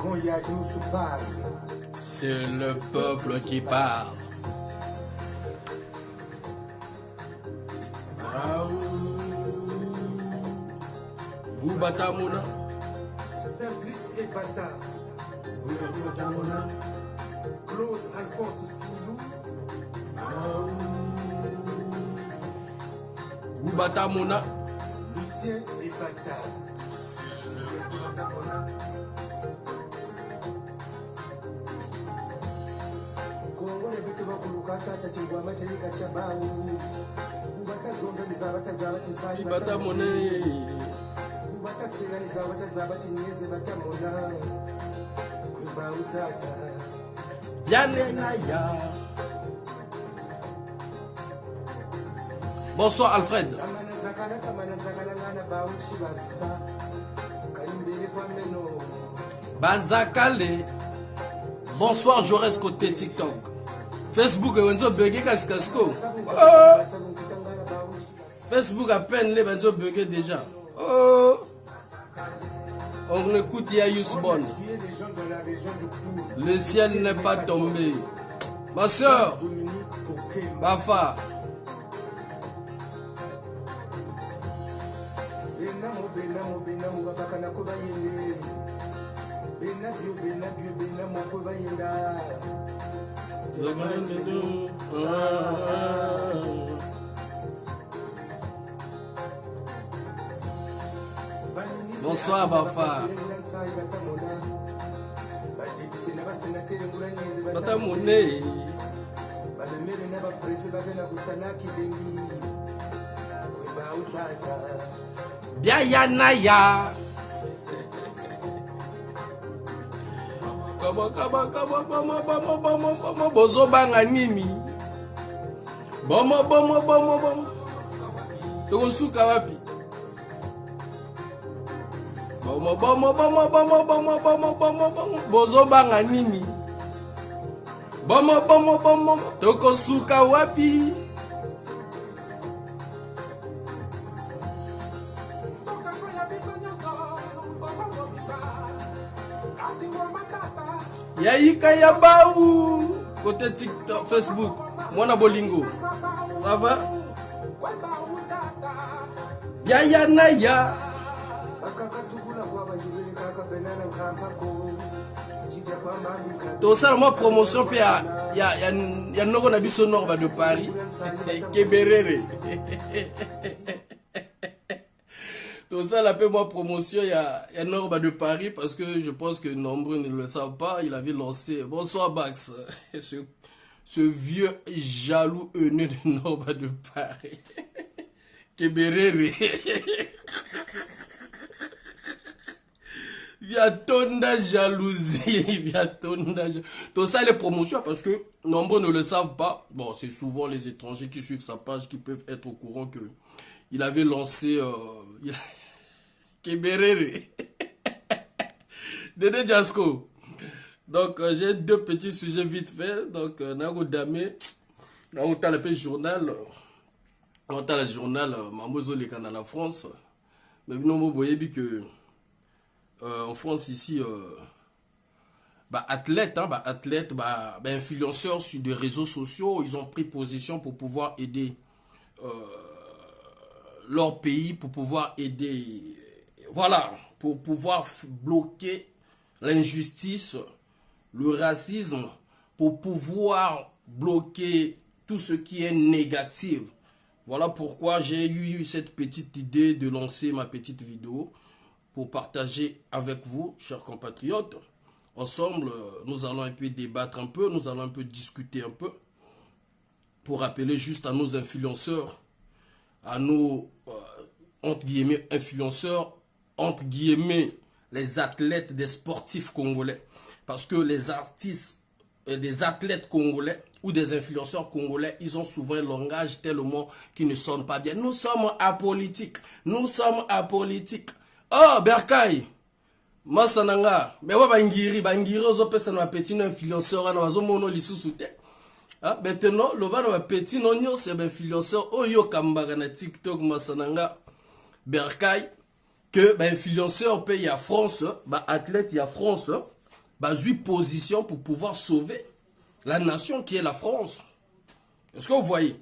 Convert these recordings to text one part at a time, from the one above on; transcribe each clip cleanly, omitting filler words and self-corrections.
Quand Yadou parle, c'est le peuple qui parle. Boubatamona. Simplice et Bata, Claude Alphonse Silou, Boubatamona. Lucien et Bata. Kongo ne bitu bakuluka tata tingwa machayika chabawu. Bubata zonda nizabata zabati msayi Boubatamona. Bubata sera nizabata zabati nyeze batamona. Kuba utata. Yanenaya. Bonsoir Alfred. Bazakale. Bonsoir Jaurès côté TikTok. Facebook Wenzo Bugé Kaskasko. Oh. Facebook à peine les Wenzo Bugé déjà. Oh. On écoute Yayus Bon. Le ciel n'est pas tombé. Ma soeur. Bafa. Bonsoir Bafa. Batamone. Biayanaya. Bozo banga nini? Bomo. Tokosuka wapi? Bomo. Bozo banga nini? Bomo. Tokosuka wapi? Yaïka Yabaou. Côté TikTok, Facebook. Mwana Bolingo. Ça va? Yayanaya. Tout ça, moi, promotion, puis il y a Noro Nabiso Nord de Paris. Kéberere. Tout ça, la paix, moi, promotion, il y a Norba de Paris, parce que je pense que nombreux ne le savent pas. Il avait lancé, bonsoir Bax, ce vieux jaloux haineux de Norba de Paris. Kéberere. Viatonda jalousie, tout ça, les promotions, parce que nombreux ne le savent pas. Bon, c'est souvent les étrangers qui suivent sa page qui peuvent être au courant que il avait lancé Kéberere. Dédé Jasko. Donc, j'ai deux petits sujets vite fait. Donc, Nago Dame, Nago Talapé Journal. On a le journal Mamozo les dans la France. Mais vous voyez que en France ici, athlètes, influenceurs sur des réseaux sociaux, ils ont pris position pour pouvoir aider leur pays, pour pouvoir aider, voilà, pour pouvoir bloquer l'injustice, le racisme, pour pouvoir bloquer tout ce qui est négatif. Voilà pourquoi j'ai eu cette petite idée de lancer ma petite vidéo pour partager avec vous, chers compatriotes. Ensemble, nous allons un peu débattre un peu, nous allons un peu discuter un peu pour rappeler juste à nos influenceurs, à nos entre guillemets influenceurs, entre guillemets les athlètes des sportifs congolais. Parce que les artistes, des athlètes congolais ou des influenceurs congolais, ils ont souvent un langage tellement qui ne sonne pas bien. Nous sommes apolitiques. Nous sommes apolitiques. Oh, Berkay, Masananga, mais ouais, Bangiri, Ozopesa na petit influenceur, na wazomono lisusu te. Maintenant, le va na petit nonyo, c'est influenceur, Oyo Kambaga na TikTok, Masananga, Berkay, que influenceur pays à France, athlète il y a France, basé position pour pouvoir sauver la nation qui est la France. Est-ce que vous voyez?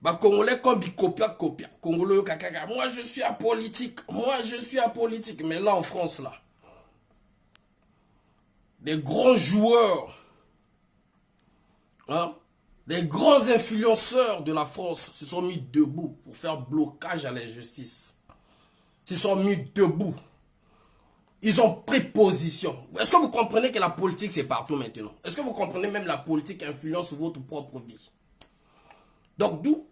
Bah, Congolais comme copia. Congolais kakaka. Moi je suis apolitique. Moi je suis apolitique. Mais là en France là, des grands joueurs, hein, des grands influenceurs de la France se sont mis debout pour faire blocage à l'injustice. Ils se sont mis debout. Ils ont pris position. Est-ce que vous comprenez que la politique c'est partout maintenant? Est-ce que vous comprenez même la politique influence votre propre vie? Donc d'où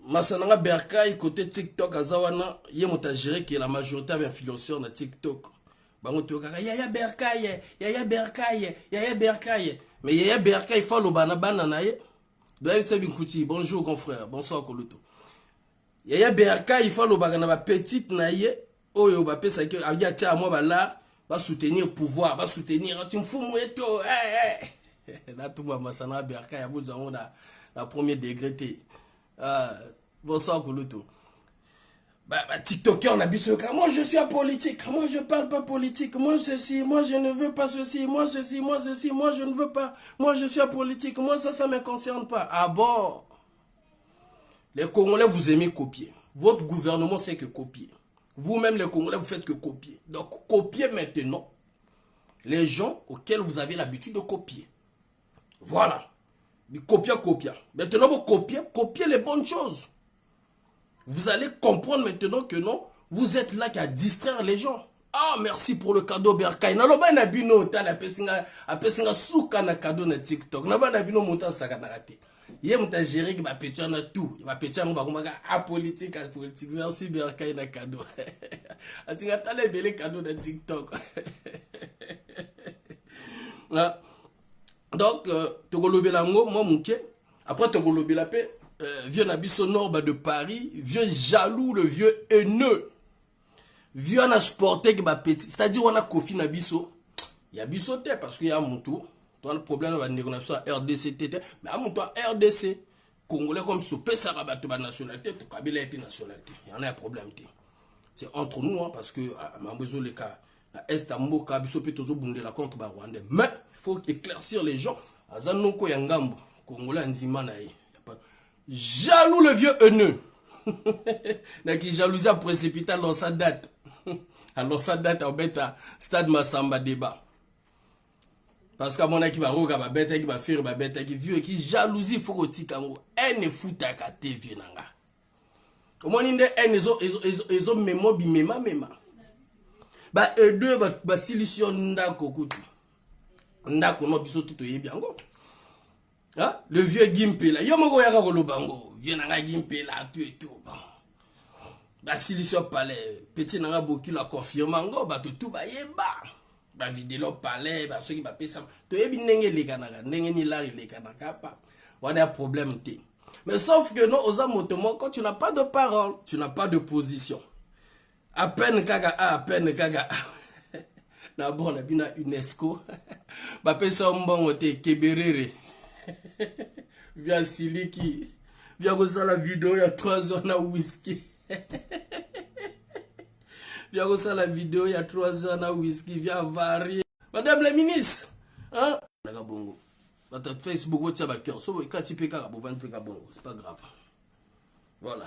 Masananga Berkay côté TikTok azawana yemota géré que la majorité des influenceurs na TikTok. Bango toka Yaya Berkay, Yaya Berkay, Yaya Berkay. Mais Yaya Berkay il faut le banana naye. Doye Tsebi Nkuti, bonjour grand frère, bonsoir Koluto. Yaya Berkay il faut le banana ba petite naye. Oyo ba pesa que avia tia moi ba là, va soutenir pouvoir, va soutenir Timfumu eto. Là tout moi Masananga Berkay vous avons la premier degré. Bonsoir Koluto. TikToker on a vu ce cas. Moi je suis apolitique. Moi je parle pas politique. Moi ceci. Moi je ne veux pas ceci. Moi ceci. Moi ceci. Moi je ne veux pas. Moi je suis apolitique. Moi ça me concerne pas. Ah bon? Les Congolais vous aimez copier. Votre gouvernement c'est que copier. Vous-même les Congolais vous faites que copier. Donc copiez maintenant les gens auxquels vous avez l'habitude de copier. Voilà. Copia. Maintenant, vous copiez les bonnes choses. Vous allez comprendre maintenant que non, vous êtes là qu'à distraire les gens. Ah, merci pour le cadeau Berkay. Naloba na bino ta na pesinga souka na cadeau na TikTok. Naloba na bino monta saka na raté. Yé monta gérer qui va péter na tout. Il va péter on va comme apolitique. Merci Berkay na cadeau. Atinga ta les belles cadeaux na TikTok. Ah. Donc, Togolobelango, moi mouké. Après Togolobela paix, vieux Nabiso Norba de Paris, vieux jaloux, le vieux haineux. Vieux on a sporté qui va petit. C'est-à-dire on a Kofi Nabiso. Il y a bisoté parce qu'il y a mon tour. Toi le problème va venir on a ça RDC TT. Mais à mon tour RDC. Congolais comme ce peut ça rabattre la nationalité, tu Kabila et puis nationalité. Il y en a un problème. C'est entre nous hein, parce que ma besoin les cas. La Est à Mboka, Bisope Tozo Bundela contre Rwandais. Mais il faut éclaircir les gens. Azanoko Yangambo, Congolais Ndimanaï. Jaloux le vieux haineux. N'a qui jalousie à précipiter alors ça date. Alors ça date en bêta stade Massamba débat. Parce qu'à mon avis, qui va roga, va bête, qui va faire, va bête, qui vieux, qui jalousie, faut que tu kango. Elle ne fout à kate vieux nanga. Au moins, ils ont mémo bimema mema. Bah deux bah solution ndako kutu ndako no biso tuto yebi yango hein le vieux Gimpe là yo moko yaka kolobango vieux nanga Gimpe là tout bah solution palais petit nanga boki la confirme ngo bah tout ba yeba bah vidéo palais bah ceux qui ba pesa to yebi ndenge lekanaka ndenge ni la lekanaka pa wada problème té mais sauf que non aux amotomo quand tu n'as pas de parole tu n'as pas de position. À peine kaga. Na bon, na bina UNESCO. Ba pesa mbongo te keberere. Via Siliki. Via goza la vidéo ya 3 heures na whisky. Via goza la vidéo ya 3 heures na whisky. Via varier. Madame la ministre. Hein? Naga bongo. Bata Facebook wotia ba cœur. So ka tipe kaka bo 20 ka bongo. C'est pas grave. Voilà.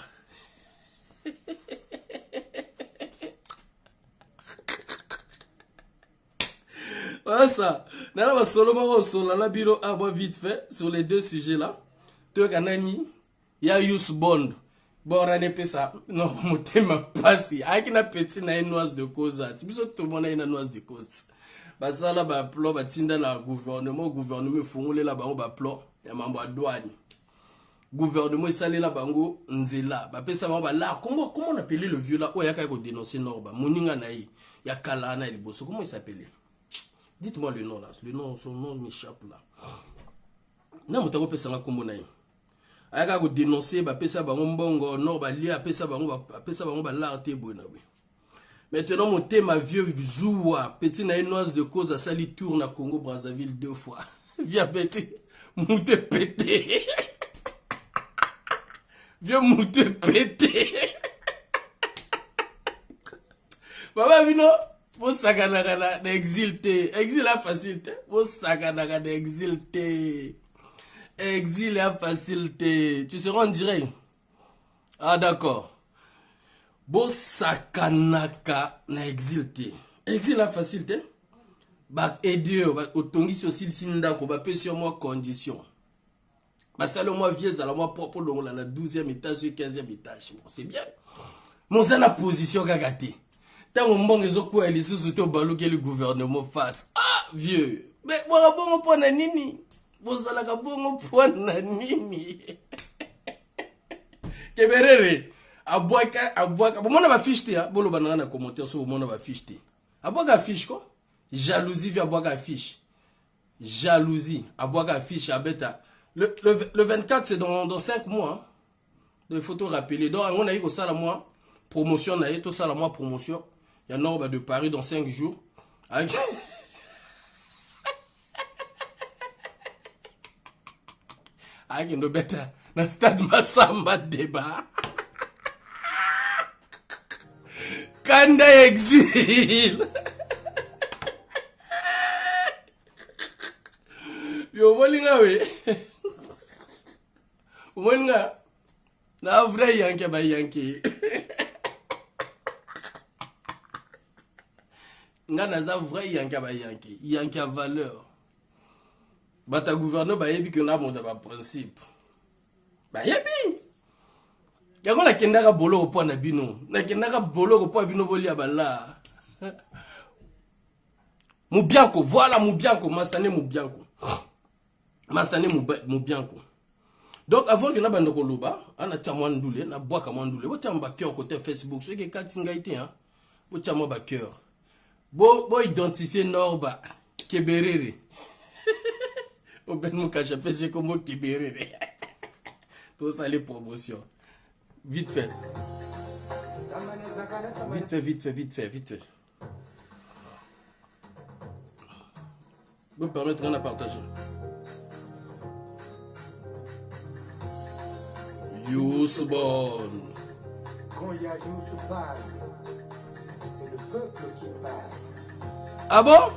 Voilà ça. Nana va solo maro solo la biro abo vite fait sur les deux sujets là. To kanani ya use bond. Bon rane pesa non motema pasi. Akina petit na une noise de cause. Tibiso tout le monde a une noise de cause. Ba sala ba plan ba tinda la gouvernement fongole la bango ba plan ya mambo a douane. Gouvernement salé la bango nzela. Ba pesa ba là comment on appelle le vieux là o yaka ko dénoncer Norba. Moninga na yi ya kala na liboso comment il s'appelle? Dites-moi le nom là, son nom m'échappe là. Na mutako pesa nga kombo na ye. Ayaka ko dénoncer ba pesa bango mbongo nord ba lia pesa bango ba larte bona we. Maintenant mon thème ma vieux Zoua, petit na une noise de cause à sali tour na Congo Brazzaville 2 fois. Viens petit moute pété. Viens moute pété. Baba vino Vous saganagana d'exilté. Exil à facilité. Vous saganagana d'exilté. Exil à facilité. Tu seras en direct. Ah d'accord. Vous saganaka na exilté. Exil à facilité. Bah aider au tongi sur silsinda ko ba pe sur moi condition. Bah ça le moi vieux à la moi propre dans la 12e étage et 15e étage. Bon, c'est bien. Mon zana position gagate. Tant on bon les okwa les sous au balou que le gouvernement fasse. Ah vieux. Mais bon point na nini. Vous allez bon point na nini. Keberere. Aboaka. Bon on va fiche te. Bolo banana na commentaire sur mon va fiche te. Aboaka fiche quoi? Jalousie via boire fiche. Jalousie. À boire fiche à bêta. Le 24, c'est dans 5 mois. Hein. Il faut te rappeler. Donc, on a eu ça la mois. Promotion, on a eu tout ça la mois promotion. Il y en a de Paris dans 5 jours. Avec une bêta. Dans le stade Massamba débat. Kanda exil. Yo molinga we molinga na vrai yanke ba yanke nga na za vrai yanke ba yanke a valeur bata gouverneur ba yebi que na monde ba principe ba yebi yango na kendaka bolo ko na bino na kendaka bolo ko bino bolia bala Mubianko voilà Mubianko Mastane Mubianko Mastane Mubianko. Donc avant que na bande koloba, ana tsamwa ndule na boaka mandule. Bo tamba cœur côté Facebook, ce que katinga été hein. Bo tsamwa ba cœur. Bo identifier Norba Keberere. Au ben mo kacha pese comme Keberere. Tout ça les promotions. Vite fait. Vite fait. Vous permettre de partager. Yousbon. Quand il y a Youssou parle, c'est le peuple qui parle. Ah bon?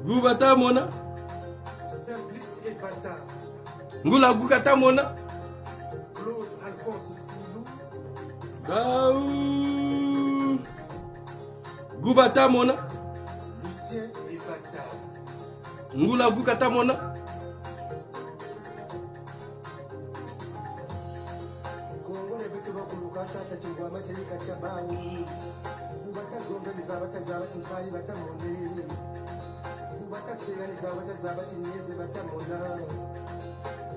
Goubata mona. Simplice et Bata. Ngula Goukata mona. Claude Alphonse Silou. Goubata mona. Lucien et Bata. Ngula Goukata mona. Kongo ne betu bakulukata tachingwa machirika chabau. Ubata zonga nizabata zabati mfai batamone. Ubata sega nizabata zabati nyeze batamona.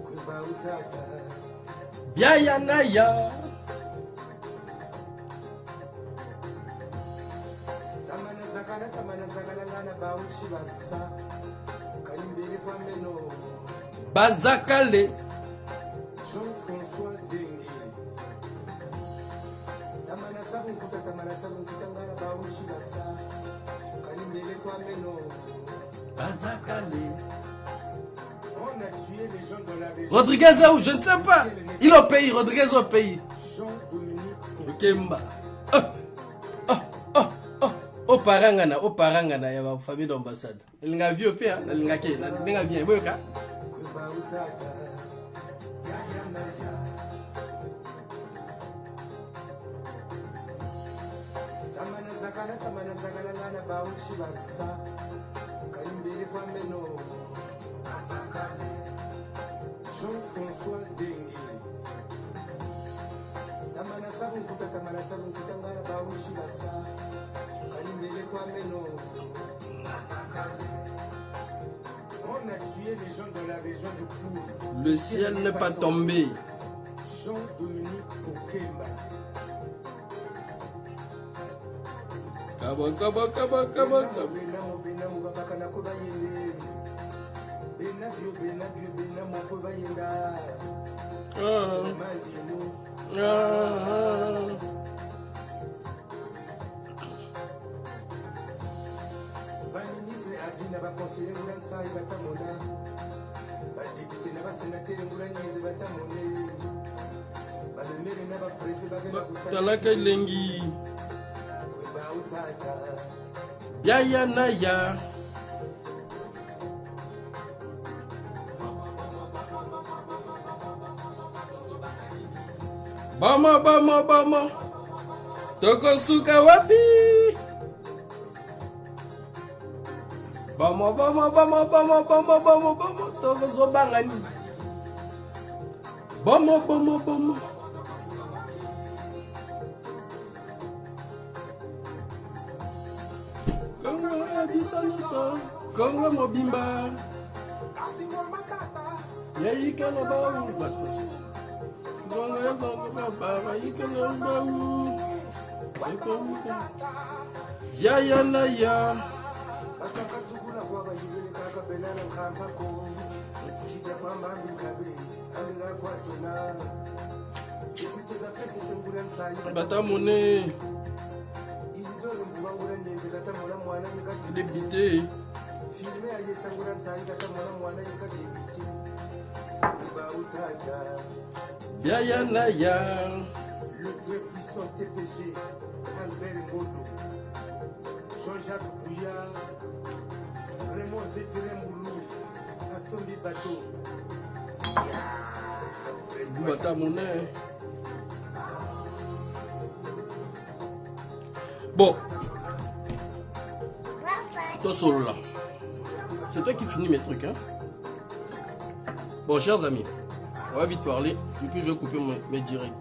Kweba utata. Yaya naya. Tamana zakala ngana bauchi basa. Kalimbele kwa meno. Bazakale. Jean-François Dengue. Tamana sabu nkutangara bauchi basa. Kalimbele kwa meno. Bazakale. On a tué les gens de la région. Rodriguez où? Je ne sais pas. Il est au pays. Rodriguez au pays. Jean-Dominique Okemba. Au parangana ya ba famille d'ambassade. Il nga vieux pe hein, il nga ke, nga bien boyoka. Kweba utata. Yaya naya. Tamana zakala ngana bauchi basa. Kalimbele kwa meno. Azakale. Jean-François Dengue. Tamana sabu nkutangara bauchi basa. Kalimbele kwa meno. Azakale. On a tué les gens de la région du Kourou. Le ciel n'est pas tombé. Jean-Dominique Okemba. Kaba. Benamu babaka nakoba yende. Bena moko bayenda. Mandino. Baministre avina baconseiller ngula nsai batamona. Badepute na basénateur ngula nyenze batamone. bamere na baprefe bagenda talaka elengi weba utata yaya na ya bama tokosuka wapi bama tokozobanga nini bama kongo ya bisa nyonso kongo mobimba yayikana bau yaya na ya atakatukula kwaba yivele kaka benana nkampako kita kwamba mbikabe amiga kwatona epiteza pese tengura nsayi batamone izidoro mvubangura ndenze katamona mwana yekati débité filme ayesangura nsayi katamona mwana yekati débité weba utata yaya na ya le très puissant TPG Albert Modo Jean-Jacques Bouillard Raymond Zéphirin Moulou Assombi Bateau batamone bon toi solo là c'est toi qui finis mes trucs hein. Bon chers amis, on va vite parler et puis je vais couper mes directs.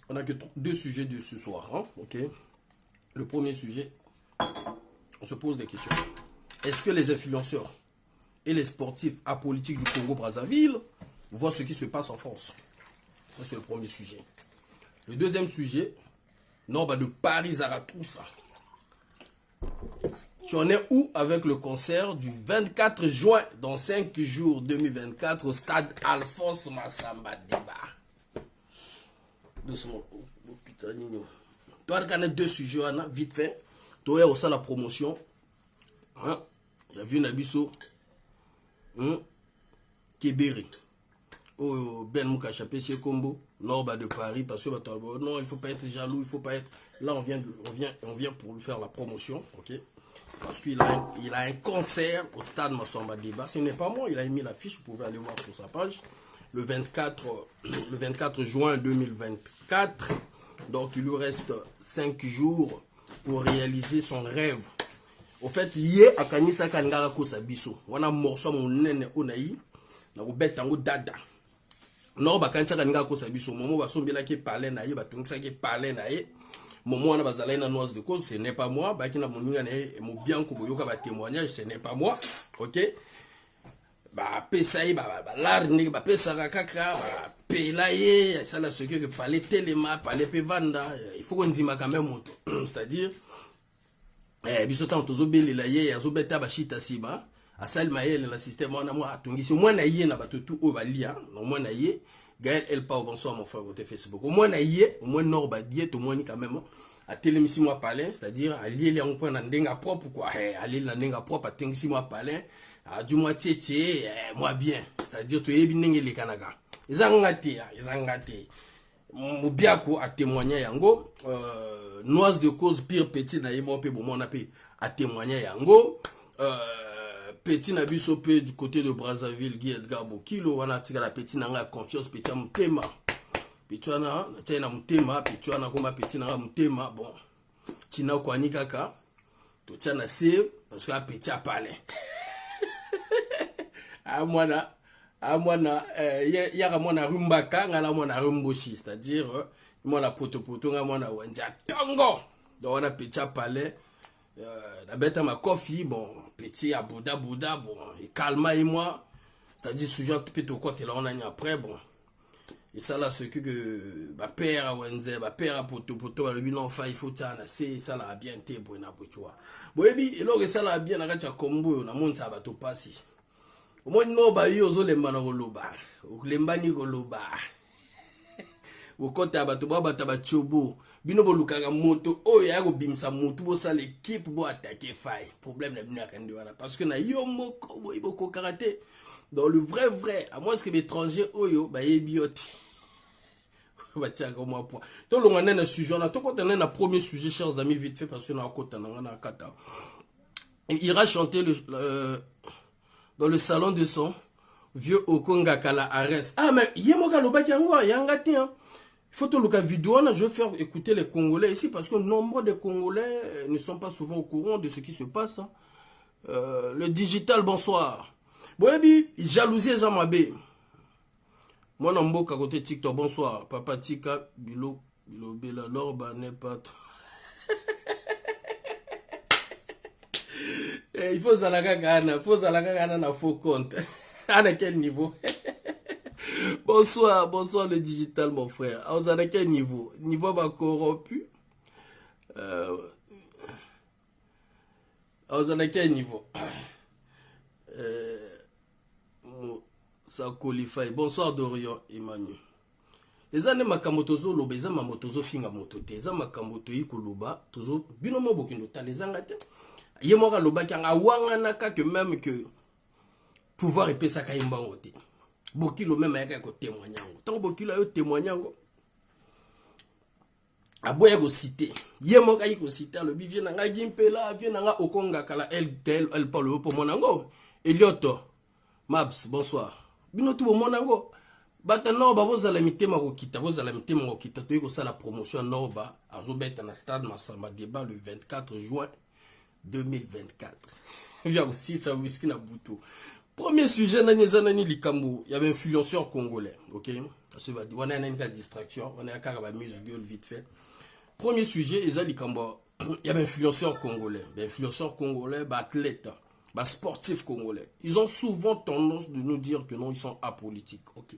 On n'a que deux sujets de ce soir, hein? Ok. Le premier sujet, on se pose des questions. Est-ce que les influenceurs et les sportifs apolitiques du Congo-Brazzaville voient ce qui se passe en France? Ça, c'est le premier sujet. Le deuxième sujet, Norba de Paris-Zaratroussa. Tu en es où avec le concert du 24 juin, dans 5 jours 2024, au stade Alphonse Massamba Déba? Doucement. Oh, putain, Nino. Tu as regardé deux sujets, vite fait. Tu as aussi la promotion. Hein? Il y a vu Nabiso. Kébéré. Oh, Ben Moukachapé, c'est Combo. Norba de Paris. Parce que non, il ne faut pas être jaloux. Il faut pas être. Là, on vient pour lui faire la promotion. Ok? Parce qu'il a un concert au stade Massamba Déba. Ce n'est pas moi, il a mis l'affiche, vous pouvez aller voir sur sa page. Le 24 juin 2024. Donc il lui reste 5 jours pour réaliser son rêve. Au fait, hier, à Kanisa Kangara Kosabiso, on a morceau mon nene onaï, na bête en dada. Non, bah Kanisa Kangara Kosabiso, momo va sombela qui parlait naïe, bah tongsa qui parlait naïe. Momo ana bazala na noise de cause, ce n'est pas moi. Baki na moninga na mo bien ko boyoka ba témoignage, ce n'est pas moi. OK? Ba pesaï ba lar ni ba pesaka kaka ba pelaye, ça la ce que parler téléma, parler pe vanda, il faut qu'on dima quand même moto. C'est-à-dire biso tant tozobeli la ye azobeta ba shita siba, asal mael la système on a moi atungisi moi na ye na batutu o balia, no moi na ye. Gaël Elpa, bonsoir mon frère, côté Facebook. Au moins, au moins, Norba Diet, au moins, quand même, à télémissi moi parler, c'est-à-dire, à lier les emplois dans denga propre, quoi, à lier la denga propre, à télémissi moi parler, à du moi tchétché, moi bien, c'est-à-dire, tu es bien les Kanaka. Ils ont gâté, Moubiako a témoigné, yango, noise de cause pire petit, na yemo, pe, bon, mon appel, a témoigné, yango, petit nabiso pe du côté de Brazzaville Guy Edgar Bokilo wana tika la petit nanga confiance petit mutema petit wana tena mutema petit wana koma petit nanga mutema bon tina kwani kaka to tana se parce que petit a parlé a mwana ya mwana rumbaka ngala mwana rumboshi c'est-à-dire mwana poto nga mwana wanja tongo donc on a petit a parlé la bête à ma coffee, bon, petit à Bouddha, bon, il calme et moi, c'est-à-dire, ce genre de petit au côté là, on a eu après, bon, et ça là, ce que, ma père à Wenze, ma père à Poto, le bilan, il faut t'en assez, ça là, bien été, bon, tu vois. Bon, et puis, alors que ça là, bien, arrête à combo, on a monté à bateau passé. Au moins, non, bah, yozo les managoloba, ou les manigoloba, ou côté à bateau, chobo. Bino bolukaka moto oyo ya ko bimsa moto bo sa l'équipe bo attaquer faille problème na bino akandi wana parce que na yo moko bo iboko karaté Dans le vrai, à moins que l'étranger, oyo, bah, il biote. Bah, tiens, comme moi, point. Donc, on a un sujet, on a tout quand on a un premier sujet, chers amis, vite fait, parce qu'on a un côté, on a un kata. Il ira chanter dans le salon de son vieux Okonga Kala Ares. Ah, mais Yemoga Lobaki Yango, Yangati, hein. Il faut tout le vidéo, je vais faire écouter les Congolais ici, parce que nombre de Congolais ne sont pas souvent au courant de ce qui se passe. Hein. Le digital, bonsoir. Boyebi, jalousie Zamabe. Moi, Namboka côté TikTok, bonsoir. Papa Tika, Bilo, Bela, Lorba n'est pas. Il faut Zalaga Gana, na faux compte. À quel niveau? Bonsoir le digital, mon frère. À quel niveau? Niveau va corrompu. À quel niveau? Ça qualifie. Bonsoir Dorian Emmanuel. Ezane makamotozo loba eza mamotozo finga motote eza makamoto ikoloba tozo binomo bokindo talezanga te yemoka loba kanga wanga naka que même que pouvoir epesa ka imbango te bokilo même ayaka ko témoignango tant bokilo yo témoignango aboya ko citer yemoka yiko citer le bivie nanga gimpela vie nanga Okonga Kala elle parle pour monango Elioto Mabs bonsoir bino tu monango bata noba bozala mitema kokita toyi kosala promotion noba azobeta na stade Masamba débat le 24 juin 2024 via aussi ça whisky na butu. Premier sujet nani likambo, il y avait influenceur congolais, OK? Ça va dire on a une distraction, on a un caraba musique gueule vite fait. Premier sujet, il y avait influenceur congolais, athlète, sportif congolais. Ils ont souvent tendance de nous dire que non, ils sont apolitiques, OK?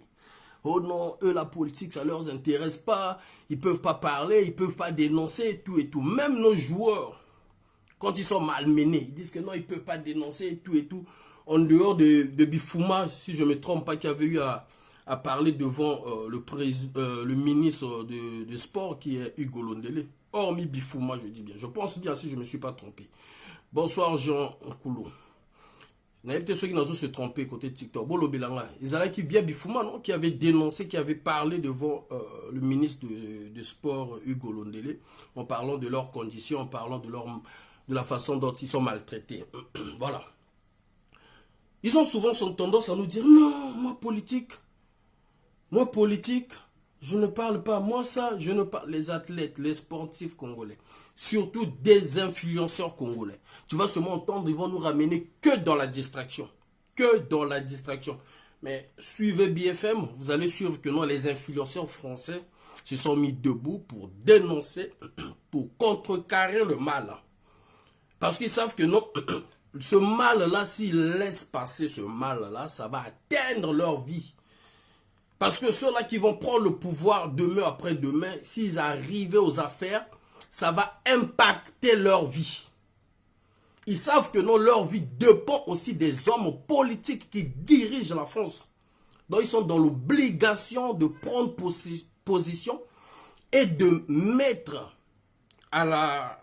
Oh non, eux, la politique, ça leur intéresse pas. Ils peuvent pas parler, ils peuvent pas dénoncer, et tout. Même nos joueurs, quand ils sont malmenés, ils disent que non, ils peuvent pas dénoncer, et tout. En dehors de Bifouma, si je me trompe pas, qui avait eu à parler devant le ministre de sport, qui est Hugo Londele. Hormis Bifouma, je dis bien. Je pense bien, si je me suis pas trompé. Bonsoir, Jean Nkoulou. Il y a peut-être ceux qui n'ont se trompé côté TikTok. Bolo Belanga. Ils allaient qui bien Bifouma, non? Qui avait dénoncé, qui avait parlé devant le ministre de sport Hugo Londele, en parlant de leurs conditions, en parlant de la façon dont ils sont maltraités. Voilà. Ils ont souvent tendance à nous dire non, moi politique, je ne parle pas. Moi ça, je ne parle. Les athlètes, les sportifs congolais, surtout des influenceurs congolais. Tu vas seulement entendre, ils vont nous ramener que dans la distraction. Mais suivez BFM, vous allez suivre que non, les influenceurs français se sont mis debout pour dénoncer, pour contrecarrer le mal. Parce qu'ils savent que non, ce mal-là, s'ils laissent passer ce mal-là, ça va atteindre leur vie. Parce que ceux-là qui vont prendre le pouvoir demain après demain, s'ils arrivent aux affaires, ça va impacter leur vie. Ils savent que non, leur vie dépend aussi des hommes politiques qui dirigent la France. Donc ils sont dans l'obligation de prendre position et de mettre à la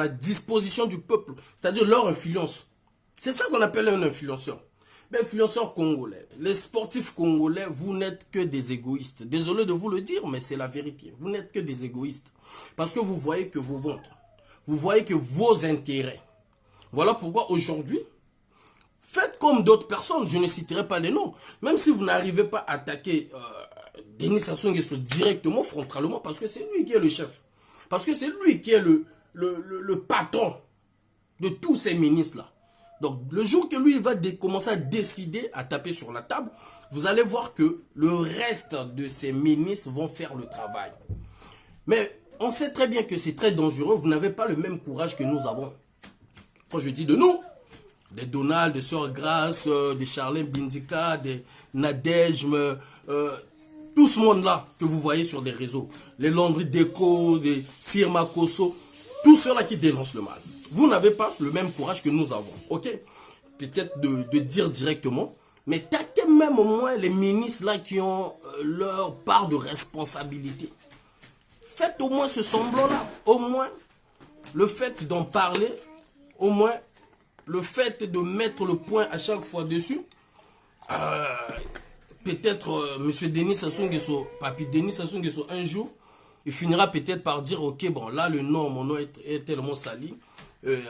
disposition du peuple, c'est-à-dire leur influence. C'est ça qu'on appelle un influenceur. Mais influenceurs congolais, les sportifs congolais, vous n'êtes que des égoïstes. Désolé de vous le dire, mais c'est la vérité. Vous n'êtes que des égoïstes. Parce que vous voyez que vos ventres, vous voyez que vos intérêts. Voilà pourquoi aujourd'hui, faites comme d'autres personnes, je ne citerai pas les noms. Même si vous n'arrivez pas à attaquer Denis Sassou Nguesso directement, frontalement, parce que c'est lui qui est le chef. Parce que c'est lui qui est le patron de tous ces ministres-là. Donc, le jour que lui il va commencer à décider, à taper sur la table, vous allez voir que le reste de ces ministres vont faire le travail. Mais on sait très bien que c'est très dangereux. Vous n'avez pas le même courage que nous avons. Quand je dis de nous, des Donald, des Sœur Grâce, des Charlène Bindika, des Nadège, tout ce monde-là que vous voyez sur des réseaux, les Landry Déco, des Sirma Kosso, tous ceux-là qui dénoncent le mal. Vous n'avez pas le même courage que nous avons, ok? Peut-être de dire directement, mais taquez même au moins les ministres là qui ont leur part de responsabilité. Faites au moins ce semblant-là, au moins le fait d'en parler, au moins le fait de mettre le point à chaque fois dessus, peut-être Monsieur Denis Sassou Nguesso, Papi Denis Sassou Nguesso, un jour, il finira peut-être par dire, ok, bon, là, mon nom est tellement sali,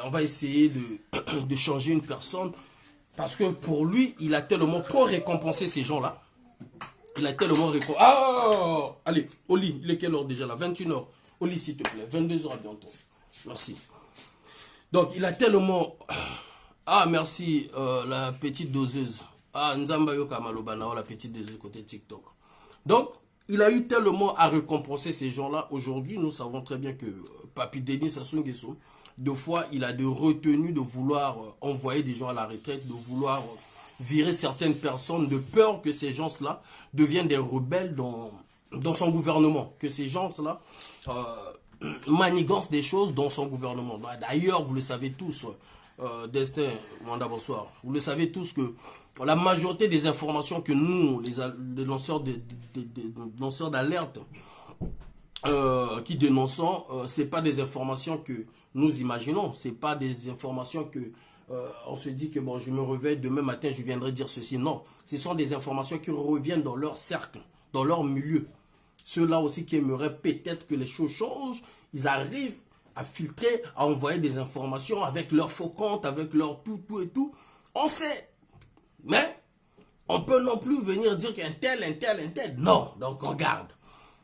on va essayer de changer une personne, parce que pour lui, il a tellement trop récompensé ces gens-là. Il a tellement récompensé. Ah, allez, Oli, il est quelle heure déjà là? 21h. Oli, s'il te plaît, 22h à bientôt. Merci. Donc, il a tellement... Ah, merci, la petite doseuse. Ah, Nzamba Yoka Malobana, la petite doseuse côté TikTok. Donc, il a eu tellement à récompenser ces gens-là. Aujourd'hui, nous savons très bien que Papi Denis Sassou Nguesso, deux fois, il a de retenues de vouloir envoyer des gens à la retraite, de vouloir virer certaines personnes, de peur que ces gens-là deviennent des rebelles dans son gouvernement. Que ces gens-là manigancent des choses dans son gouvernement. D'ailleurs, vous le savez tous, Destin, Manda, bonsoir. Vous le savez tous que la majorité des informations que nous, les lanceurs d'alerte, qui dénonçons, c'est pas des informations que nous imaginons, c'est pas des informations que on se dit que bon, je me réveille demain matin, je viendrai dire ceci. Non, ce sont des informations qui reviennent dans leur cercle, dans leur milieu. Ceux-là aussi qui aimeraient peut-être que les choses changent, ils arrivent à filtrer, à envoyer des informations avec leur faux compte, avec leur tout et tout. On sait, mais on peut non plus venir dire qu'un tel. Non, donc on garde.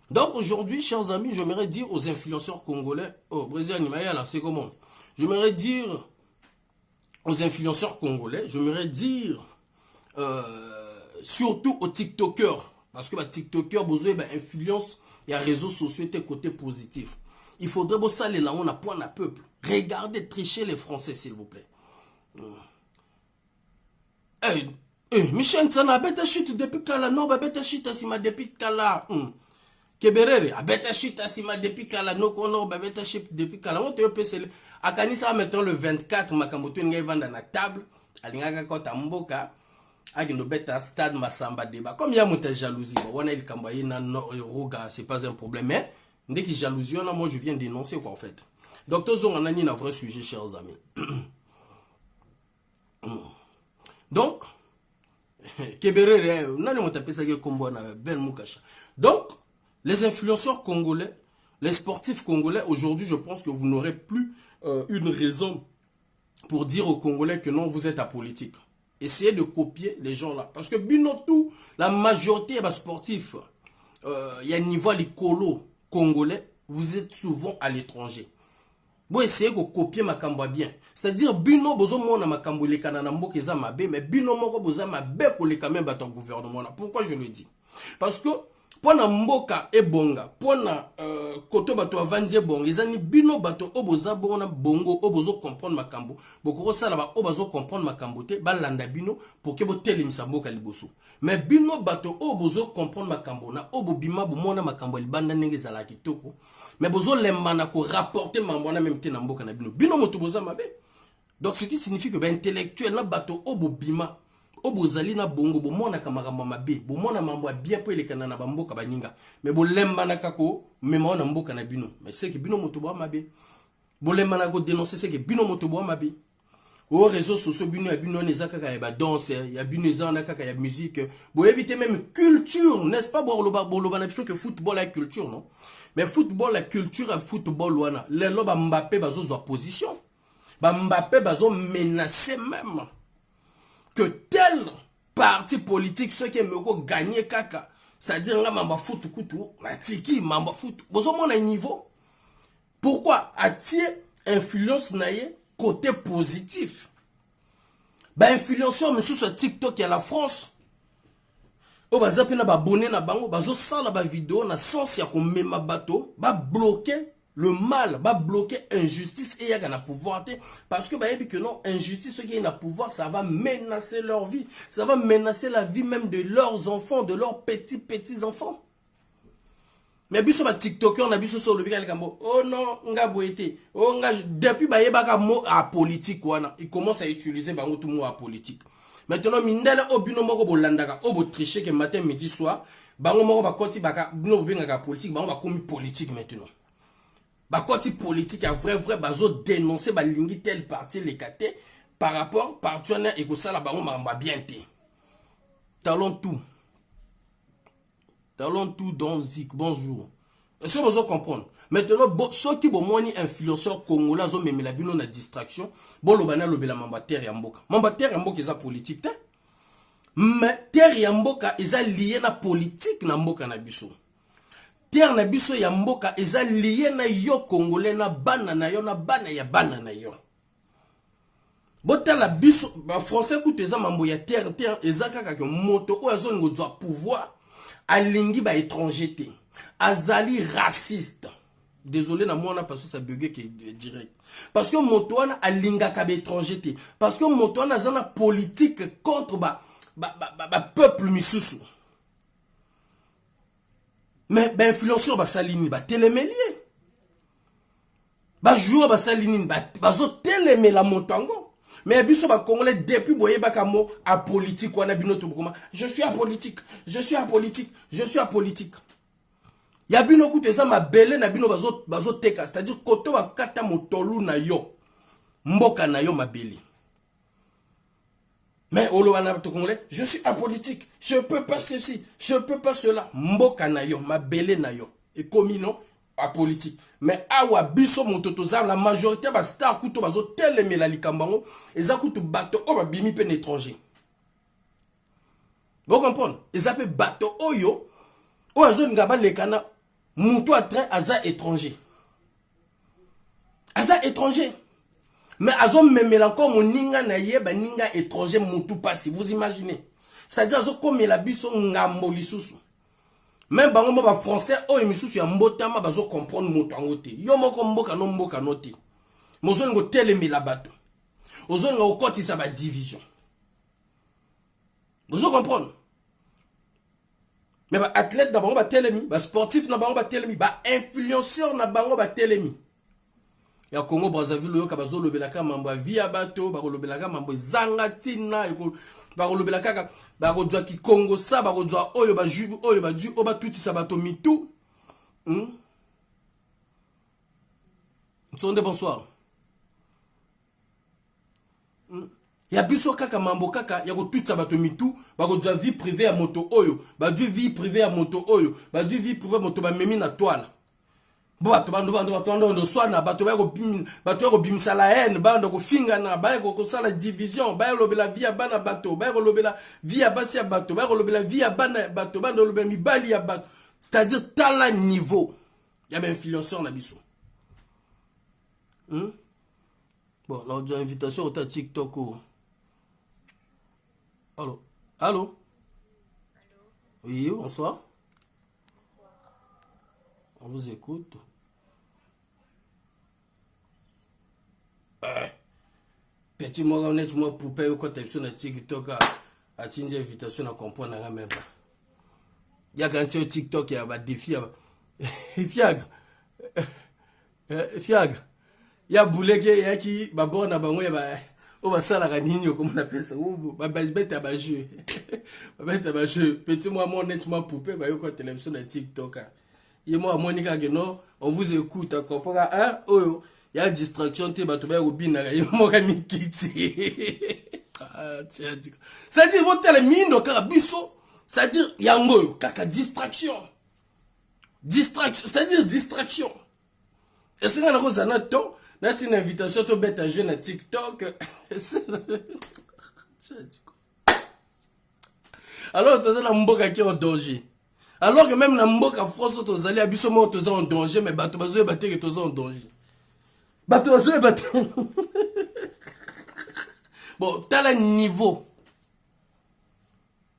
Donc aujourd'hui, chers amis, j'aimerais dire aux influenceurs congolais, oh, Brésil Animaya, là, c'est comment? J'aimerais dire aux influenceurs congolais, j'aimerais dire surtout aux TikTokers, parce que les TikTokers, besoin d'influence et à réseaux sociaux, c'est côté positif. Il faudrait que ça, là, on a point à peuple. Regardez, trichez les Français, s'il vous plaît. Michel, ça n'a pas chute depuis Kala, non, pas chute depuis Kala. Keberere, abeta chita sima depuis kala no kono babeta chip depuis kala on te pese akanisa mettons le 24 makamboto ngai vanda na table alingaka kota mboka agino beta stade Masamba débat comme ya muta jalousie wana il kambaye na no roga c'est pas un problème mais dès qu'il jalousie on moi je viens dénoncer quoi en fait. Donc tous on a ni un vrai sujet chers amis. Donc Keberere nani muta pesa ke kombo na ben mukasha. Donc les influenceurs congolais, les sportifs congolais, aujourd'hui, je pense que vous n'aurez plus une raison pour dire aux Congolais que non, vous êtes apolitique. Essayez de copier les gens là. Parce que, tout, la majorité des sportifs, il y a un niveau l'écolo congolais, vous êtes souvent à l'étranger. Vous essayez de copier ma kamba bien. C'est-à-dire, bino bozo mona ma kambo le kanana mbo keza mabe, mais bino moko boza mabe pour les quand même battre gouvernement. Pourquoi je le dis? Parce que, pona mboka ebonga pona koto bato avanzi ebonga ezani bino bato oboza bona bongo obozo comprendre makambo bokoko sala ba obozo comprendre makambo te balanda bino pour que botelemisa mboka liboso mais bino bato obozo comprendre makambo na obobima bomona makambo libanda ndenge ezala kitoko mais bozo lembana ko rapporter mambo na même te na mboka na bino moto boza mabe. Donc ce qui signifie que ben intellectuel na bato obobima obozali na bongo bomona kamakamba mabe bomona mambo bien po elekana na bamboka baninga mais bolemba na kako mema na mboka na bino mais c'est que bino moto boa mabe bolemba na ko dénoncer c'est que bino moto boa mabe au réseaux sociaux bino ya bino nezaka ka ya danse ya bino ezana kaka ya musique bo éviter même culture n'est-ce pas boloba na biso que football la culture non mais football la culture à football wana les loba Mbappé bazo zo position ba Mbappé bazo menacer même que tel parti politique, ceux qui aiment gagner kaka, c'est-à-dire nga mamba foot kutu, na tiki mamba foot, bozo mon niveau. Pourquoi attirer influence naie côté positif? Ba influenceur monsieur sur TikTok et à la France. O baza pena ba abonné na bango, bazo sala ba vidéo na sens ya ko mema bato, ba bloquer le mal, va bloquer injustice et il y a un pouvoir. Parce que, que non, injustice, ce qui est un pouvoir, ça va menacer leur vie. Ça va menacer la vie même de leurs enfants, de leurs petits-enfants. Mais biso ba TikToker, on a biso sur le bigal kambo. Oh non, nga boité. Oh nga, depuis ba yebaka mot à politique, il commence à utiliser ba tout mot à politique. Maintenant, mindele obino moko bolandaka, obo tricher que matin, midi, soir, bango moko ba koti baka, no bengaka politique, bango ba komi politique maintenant. Bah, quand il politique, a vrai, bazo dénoncer, bah, lingi tel parti, les kate, par rapport partenaire et que ça là bango mamba bien te talons tout dans Zik bonjour est-ce que vous comprenez maintenant ceux qui bon moni influenceur congolais zo memela bino na distraction bon lobana lobela mamba terre ya mboka eza politique te mais terre ya mboka eza lié na politique na mboka na biso terre na biso ya mboka eza lié na yo congolais na bana na yo na bana ya bana na yo botala biso ba français kutu eza mambo ya terre eza kaka ke moto o azo ngo doit pouvoir alingi ba étranger te azali raciste désolé na moi parce que ça bugué qui est direct parce que moto wana alinga ka ba étranger te parce que moto wana zana politique contre ba peuple misusu mais ba influenceur ba salini ba télémélier ba joueur ba salini ba zo télémela motango mais biso ba congolais depuis boye bakamo a politique wana bino to bokoma je suis apolitique ya bino kuteza mabele na bino bazo teka c'est-à-dire koto bakata motolu na yo mboka na yo mabeli mais olowana to congolais je suis apolitique je peux pas ceci je peux pas cela mboka na yo mabele na yo et comme non apolitique mais awa biso mototo za la majorité ba star kuto bazo telemela likambango eza kutu bato o ba bimi pe étranger vous comprenez eza pe bato oyo o azo ngaba lekana mutu a train aza étranger mais azo memela encore moninga na ye ba ninga étranger mutu pasi vous imaginez c'est-à-dire azo komela biso ngambo lisusu même bango ba français o emisusu ya mbotama bazo comprendre moto angote yo moko mboka no te mozo ngo telemela bato ozo ngo kotisa ba division vous comprenez mais ba athlète na bango ba telemi ba sportif na bango ba telemi ba influenceur na bango ba telemi ya Congo Brazzaville yo ka bazo lobela ka mambo via bato ba lobela ka mambo zangatina ba lobela kaka ba ko dwa ki Congo sa ba ko dwa oyo ba jubu oyo ba du o ba tutisa bato mitu Sonde bonsoir ya biso kaka mambo kaka ya ko tutisa bato mitu ba ko dwa vie privée ya moto oyo ba du vie privée ya moto oyo ba du vie privée moto ba memi na toile bato bando swana bato ko bimisa la haine bando ko fingana ba ko sala division ba lobela via bana bato ba lobela via basi ya bato ba lobela via bana bato bando lobela mibali ya bato c'est-à-dire tala niveau ya ba influenceur na biso bon là on invitation au TikTok allô oui bonsoir on vous écoute. Petit moi on est moi poupée au côté sur le TikTok à tinge invitation à comprendre la même pas. Il y a quand sur TikTok il y a ba défi fiag. Fiag. Il y a bouleke il y a qui ba bona bango ya ba o ba sala ka ninyo comme on appelle ça ou ba bête ba jeu. Ba bête ba jeu. Petit moi on est moi poupée ba yo côté télévision na TikTok. Et moi Monica que non on vous écoute à comprendre hein oh il y a distraction te bato ba robina ya moka mikiti ah tiens c'est-à-dire votre tele mindo kaka biso c'est-à-dire yango kaka distraction c'est-à-dire distraction et c'est nga na koza na to na une invitation to beta jeune na TikTok alors tu as mboka qui est en danger. Alors que même la mboka France tozali abiso mo toza en danger mais bato bazo battre que toza en danger. Bato bazo battre. Bon, t'as le niveau.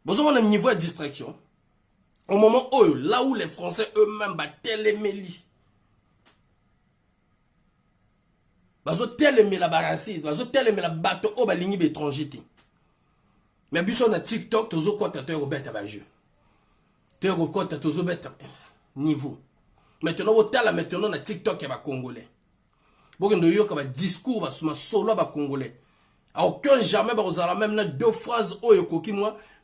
Bon, on a un niveau de distraction. Au moment où là où les Français eux-mêmes battent les mélis. Bazo télémé la racisme, bazo télémé la bateau au baligni étranger. Mais biso na TikTok tozo quoi t'as au bête à jeu. Niveau. Maintenant, maintenant, na TikTok, il y a Congolais. Bon, il y a un discours, il y a solo Congolais. À aucun jamais, vous avez même deux phrases,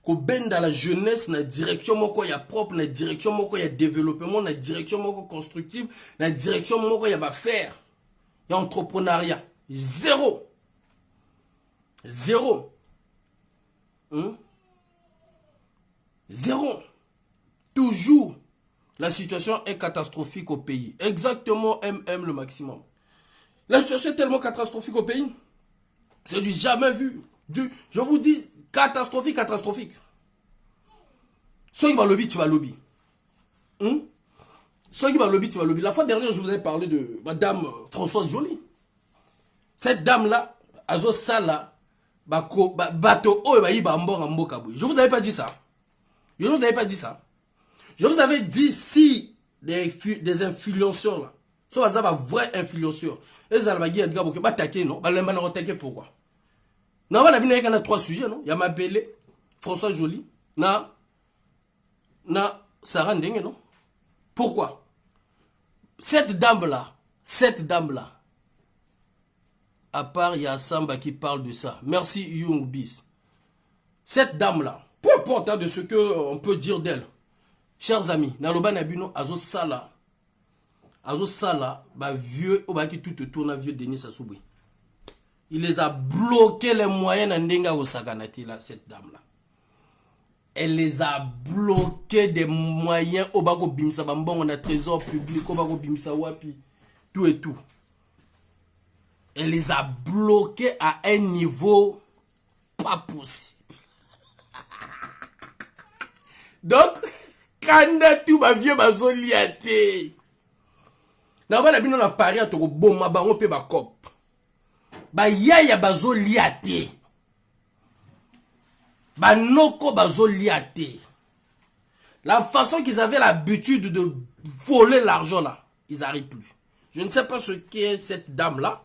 ko benda la jeunesse, na direction, moko ya propre, na direction, moko ya développement, na direction, moko constructive, na direction, moko ya faire. Il y a entrepreneuriat. Zéro. Zéro. Zéro. Toujours, la situation est catastrophique au pays. Exactement MM le maximum. La situation est tellement catastrophique au pays. C'est du jamais vu. Je vous dis, catastrophique, catastrophique. Ceux qui vont lobby, tu vas lobby. Ceux qui vont lobby, tu vas lobby. La fois dernière, je vous ai parlé de Madame Françoise Joly. Cette dame-là, Azo Sala, bateau, je vous avais pas dit ça. Je ne vous avais pas dit ça. Je vous avais dit si des influenceurs là, si vous avez un vrai influenceur, et ça va dire que vous attaquer, non? Pourquoi? Non, on a vu qu'il y a 3 sujets, non? Il y a Mabélé, François Joly, na Sarah Ndenge, non? Pourquoi? Cette dame-là, à part il y a Samba qui parle de ça. Merci Young Bis. Cette dame-là, peu importe de ce qu'on peut dire d'elle, chers amis, Naloba Nabino, Azo Sala, vieux, qui tout tourne, vieux Denis Sassouboui. Il les a bloqués les moyens d'Ndenga au Saganati, là, cette dame-là. Elle les a bloqués des moyens au Bago Bimsa Bambon, on a trésor public, au Bago Bimsa Wapi, tout et tout. Elle les a bloqués à un niveau pas possible. Donc, quand tout ma vieux bazo liaté. Na ba na bino na pari atoko boma bango pe ba cop. Ba yaya bazo liaté. Ba noko bazo liaté. La façon qu'ils avaient l'habitude de voler l'argent là, ils n'arrivent plus. Je ne sais pas ce qu'est cette dame là.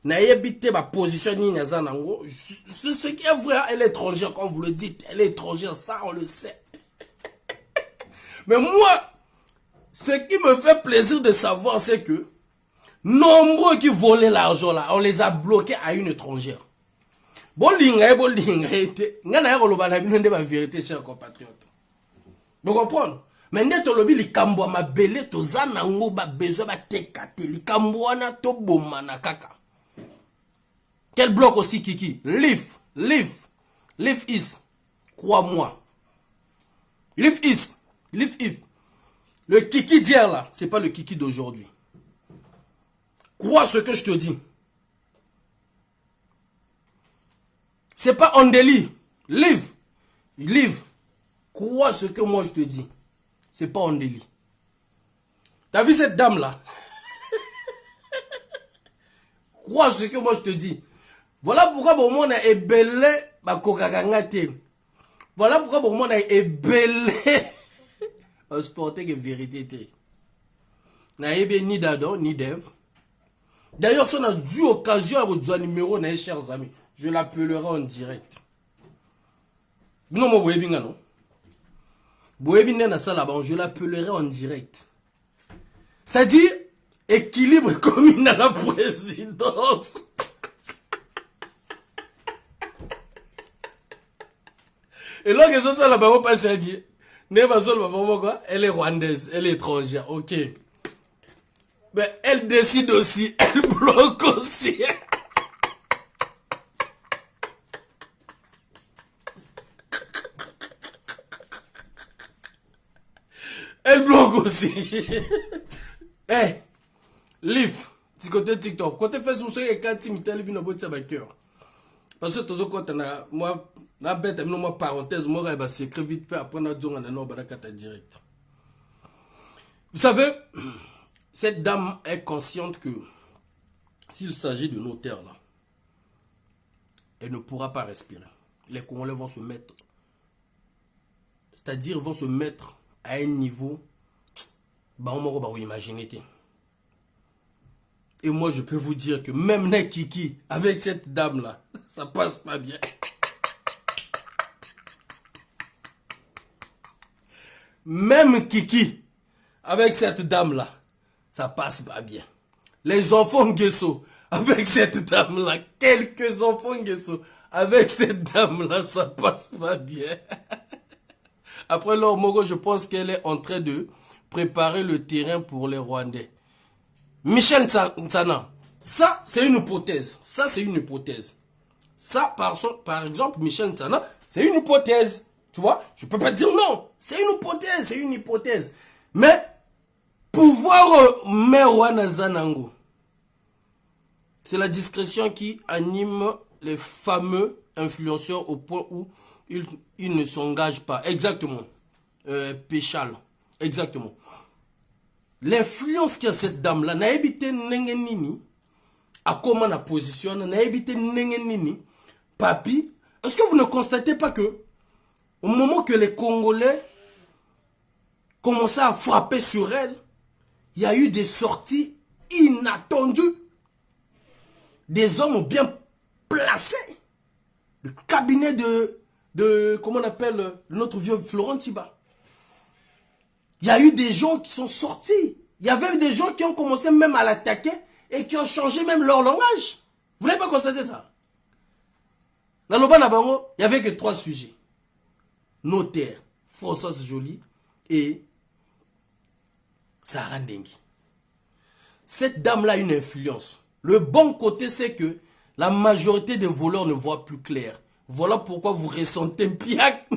Na yebité ba position ni na zanango. Ce qui est vrai, elle est étrangère comme vous le dites, elle est étrangère, ça on le sait. Mais moi, ce qui me fait plaisir de savoir, c'est que nombreux qui volaient l'argent là, on les a bloqués à une étrangère. Vérité, chers compatriotes. Vous comprenez? Mais net lobi li kambo ma belé to zanango ba besoin ba tekate li kambo na to bomana kaka. Quel bloc aussi Kiki? Live is. Crois-moi. Live is. Le Kiki d'hier là, c'est pas le Kiki d'aujourd'hui. Crois ce que je te dis. C'est pas on délit. Live. Crois ce que moi je te dis. C'est pas on délit. T'as vu cette dame là? Crois ce que moi je te dis. Voilà pourquoi bon monde est belé ba kokakangate. Voilà pourquoi bon monde est belé. Sporté que vérité. Naïbe ni d'Adam ni d'Ève. D'ailleurs, si on a dû occasion à votre numéro, chers amis, je l'appellerai en direct. Non, moi, non. Je l'appellerai en direct. C'est-à-dire, équilibre commun à la présidence. Et là, que ça, là-bas, on passe à dire. Elle est rwandaise, elle est étrangère, ok. Mais elle décide aussi, elle bloque aussi. Elle bloque aussi. Eh, Live, du côté TikTok, côté Facebook, c'est quand tu m'as vu dans votre cœur. Parce que toujours quand moi, la bête, moi parenthèse, moi va s'écrire vite fait après on a dit on a non barakata direct. Vous savez, cette dame est consciente que s'il s'agit de nos terres là, elle ne pourra pas respirer. Les Congolais vont se mettre, c'est-à-dire vont se mettre à un niveau, bah on va imaginer. Et moi je peux vous dire que même les Kiki avec cette dame là, ça passe pas bien. Même Kiki, avec cette dame-là, ça passe pas bien. Les enfants Nguesso, avec cette dame-là, quelques enfants Nguesso, avec cette dame-là, ça passe pas bien. Après leur Mogo, je pense qu'elle est en train de préparer le terrain pour les Rwandais. Michel Nsana, ça c'est une hypothèse. Ça c'est une hypothèse. Ça, par exemple, Michel Nsana, c'est une hypothèse. Tu vois, je peux pas dire non. C'est une hypothèse, c'est une hypothèse. Mais, pouvoir Merwana Zanango, c'est la discrétion qui anime les fameux influenceurs au point où ils ne s'engagent pas. Exactement. Péchal. Exactement. L'influence qu'a cette dame-là, n'a évité Nengenini, à comment la positionne, n'a évité Nengenini, papi. Est-ce que vous ne constatez pas que, au moment que les Congolais commençaient à frapper sur elle, il y a eu des sorties inattendues. Des hommes bien placés. Le cabinet de comment on appelle, notre vieux Florent Tiba. Il y a eu des gens qui sont sortis. Il y avait des gens qui ont commencé même à l'attaquer et qui ont changé même leur langage. Vous n'avez pas constaté ça? Dans le Banabango, il n'y avait que 3 sujets. Notaire, Françoise Joly et Sarah Ndengi. Cette dame-là a une influence. Le bon côté, c'est que la majorité des voleurs ne voient plus clair. Voilà pourquoi vous ressentez piac.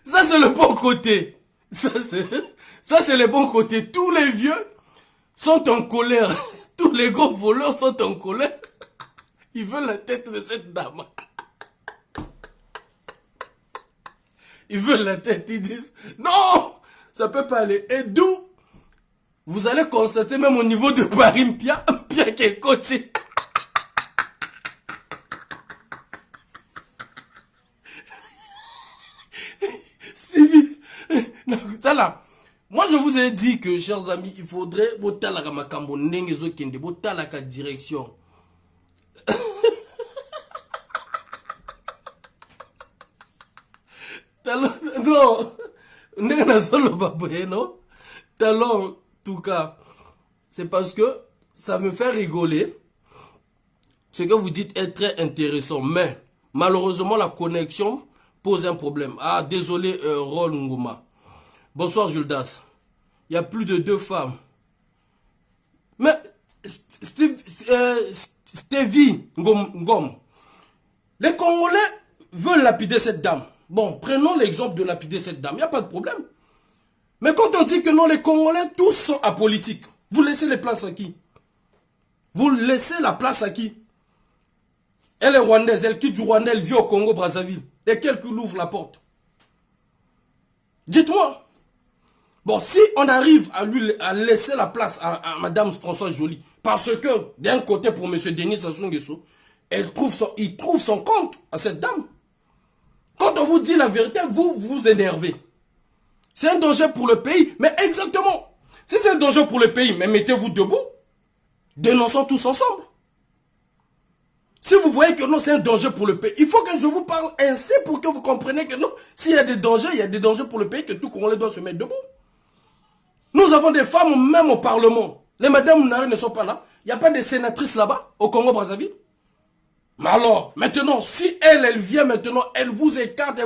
Ça, c'est le bon côté. Ça, c'est le bon côté. Tous les vieux sont en colère. Tous les gros voleurs sont en colère. Ils veulent la tête de cette dame. Ils veulent la tête. Ils disent, non, ça peut pas aller. Et d'où vous allez constater même au niveau de Paris, Pia qui est côté. Moi je vous ai dit que, chers amis, il faudrait voter la Ramakambo Nengezo Kende, voter la direction. Non, non. Talon, en tout cas, c'est parce que ça me fait rigoler. Ce que vous dites est très intéressant, mais malheureusement la connexion pose un problème. Ah, désolé, Rol Nguma. Bonsoir, Juldas. Il y a plus de 2 femmes. Mais, Stevie Ngom, les Congolais veulent lapider cette dame. Bon, prenons l'exemple de lapider cette dame. Il n'y a pas de problème. Mais quand on dit que non, les Congolais, tous sont apolitiques. Vous laissez les places à qui? Vous laissez la place à qui? Elle est rwandaise, elle quitte du Rwanda, elle vit au Congo-Brazzaville. Et quelqu'un l'ouvre la porte. Dites-moi. Bon, si on arrive à laisser la place à Madame Françoise Joly, parce que d'un côté pour M. Denis Sassou Nguesso, il trouve son compte à cette dame. Quand on vous dit la vérité, vous vous énervez. C'est un danger pour le pays, mais exactement. Si c'est un danger pour le pays, mais mettez-vous debout. Dénonçons tous ensemble. Si vous voyez que non, c'est un danger pour le pays, il faut que je vous parle ainsi pour que vous compreniez que non, s'il y a des dangers, il y a des dangers pour le pays, que tout Congolais doit se mettre debout. Nous avons des femmes même au Parlement. Les madames Nari ne sont pas là. Il n'y a pas de sénatrices là-bas, au Congo-Brazzaville. Mais alors, maintenant, si elle vient maintenant, elle vous écarte.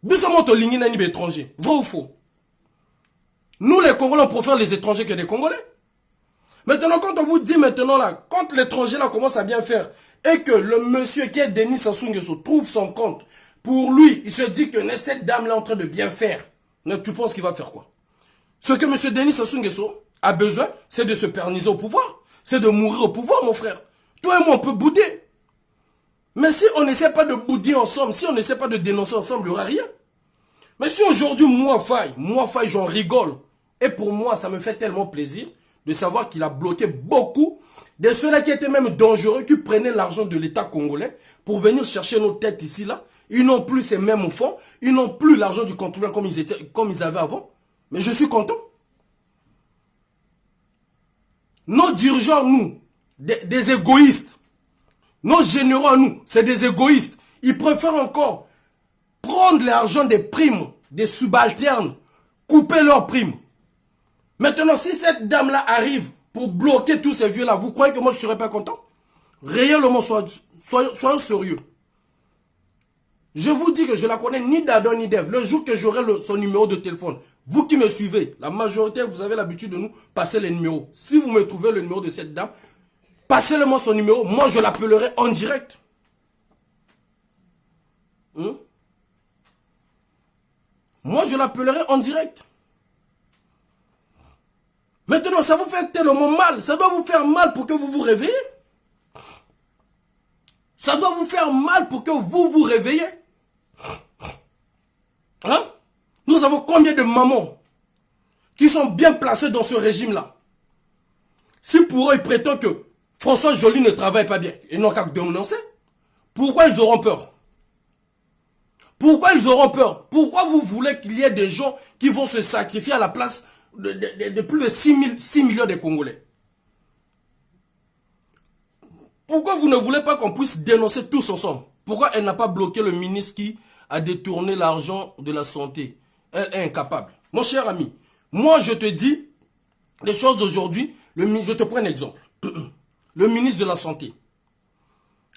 Bissomoto Lingina ni étranger. Vrai ou faux? Nous, les Congolais, on préfère les étrangers que les Congolais. Maintenant, quand on vous dit maintenant là, quand l'étranger là commence à bien faire, et que le monsieur qui est Denis Sassou Nguesso trouve son compte, pour lui, il se dit que cette dame là est en train de bien faire. Mais tu penses qu'il va faire quoi? Ce que monsieur Denis Sassou Nguesso a besoin, c'est de se perniser au pouvoir. C'est de mourir au pouvoir, mon frère. Toi et moi, on peut bouder. Mais si on n'essaie pas de bouder ensemble, si on n'essaie pas de dénoncer ensemble, il n'y aura rien. Mais si aujourd'hui, moi, Faye, j'en rigole. Et pour moi, ça me fait tellement plaisir de savoir qu'il a bloqué beaucoup de ceux-là qui étaient même dangereux, qui prenaient l'argent de l'État congolais pour venir chercher nos têtes ici, là. Ils n'ont plus ces mêmes fonds. Ils n'ont plus l'argent du contribuable comme ils avaient avant. Mais je suis content. Nos dirigeants, nous, des égoïstes. Nos généraux à nous, c'est des égoïstes. Ils préfèrent encore prendre l'argent des primes, des subalternes, couper leurs primes. Maintenant, si cette dame-là arrive pour bloquer tous ces vieux-là, vous croyez que moi je ne serais pas content? Réellement, soyons sérieux. Je vous dis que je la connais ni d'Adam ni d'Ève. Le jour que j'aurai son numéro de téléphone, vous qui me suivez, la majorité, vous avez l'habitude de nous passer les numéros. Si vous me trouvez le numéro de cette dame, passez-le-moi son numéro. Moi, je l'appellerai en direct. Moi, je l'appellerai en direct. Maintenant, ça vous fait tellement mal. Ça doit vous faire mal pour que vous vous réveillez. Ça doit vous faire mal pour que vous vous réveillez. Hein? Nous avons combien de mamans qui sont bien placées dans ce régime-là? Si pour eux, ils prétendent que François Joly ne travaille pas bien, ils n'ont qu'à dénoncer. Pourquoi ils auront peur? Pourquoi ils auront peur? Pourquoi vous voulez qu'il y ait des gens qui vont se sacrifier à la place de plus de 6 millions de Congolais? Pourquoi vous ne voulez pas qu'on puisse dénoncer tous ensemble? Pourquoi elle n'a pas bloqué le ministre qui a détourné l'argent de la santé? Elle est incapable. Mon cher ami, moi je te dis les choses d'aujourd'hui. Je te prends un exemple. Le ministre de la Santé.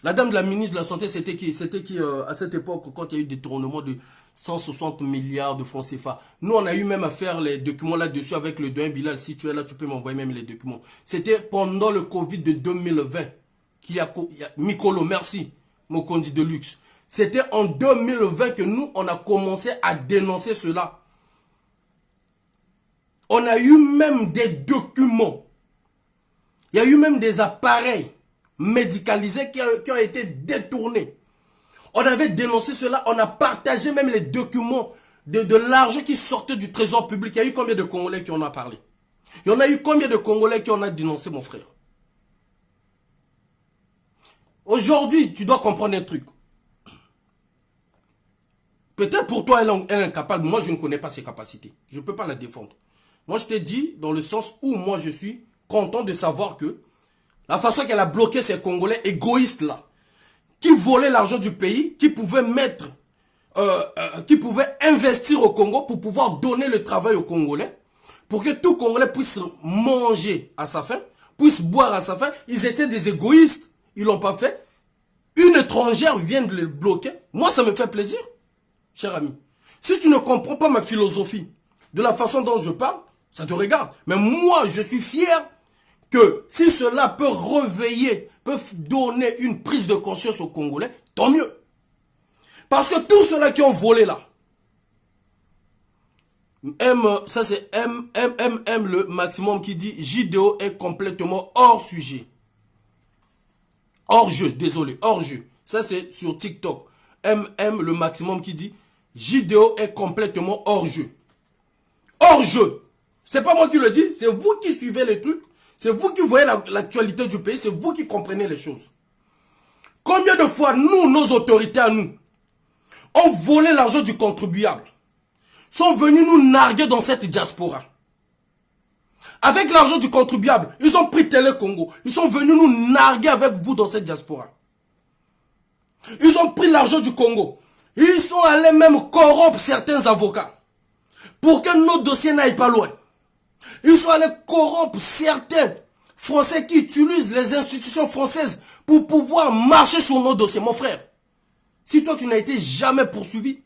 La dame de la ministre de la Santé, c'était qui à cette époque, quand il y a eu des détournement de 160 milliards de francs CFA. Nous, on a eu même à faire les documents là-dessus avec le doyen Bilal. Si tu es là, tu peux m'envoyer même les documents. C'était pendant le Covid de 2020. Mikolo, merci, Mokondi de luxe. C'était en 2020 que nous, on a commencé à dénoncer cela. On a eu même des documents. Il y a eu même des appareils médicalisés qui ont été détournés. On avait dénoncé cela, on a partagé même les documents de l'argent qui sortait du trésor public. Il y a eu combien de Congolais qui en ont parlé? Il y en a eu combien de Congolais qui en ont dénoncé, mon frère? Aujourd'hui, tu dois comprendre un truc. Peut-être pour toi, elle est incapable. Moi, je ne connais pas ses capacités. Je ne peux pas la défendre. Moi, je t'ai dit dans le sens où moi, je suis content de savoir que la façon qu'elle a bloqué ces Congolais égoïstes là, qui volaient l'argent du pays, qui pouvaient qui pouvaient investir au Congo pour pouvoir donner le travail aux Congolais, pour que tout Congolais puisse manger à sa faim, puisse boire à sa faim. Ils étaient des égoïstes, ils l'ont pas fait. Une étrangère vient de les bloquer. Moi, ça me fait plaisir, cher ami. Si tu ne comprends pas ma philosophie, de la façon dont je parle, ça te regarde. Mais moi, je suis fier que si cela peut réveiller, peut donner une prise de conscience aux Congolais, tant mieux. Parce que tous ceux-là qui ont volé là, ça c'est le maximum qui dit JDO est complètement hors sujet. Hors jeu, désolé, hors jeu. Ça c'est sur TikTok. Le maximum qui dit JDO est complètement hors jeu. Hors jeu. C'est pas moi qui le dis, c'est vous qui suivez les trucs. C'est vous qui voyez l'actualité du pays, c'est vous qui comprenez les choses. Combien de fois, nous, nos autorités à nous, ont volé l'argent du contribuable, sont venus nous narguer dans cette diaspora. Avec l'argent du contribuable, ils ont pris Télé Congo, ils sont venus nous narguer avec vous dans cette diaspora. Ils ont pris l'argent du Congo, ils sont allés même corrompre certains avocats pour que nos dossiers n'aillent pas loin. Ils sont allés corrompre certains Français qui utilisent les institutions françaises pour pouvoir marcher sur nos dossiers. Mon frère, si toi tu n'as été jamais poursuivi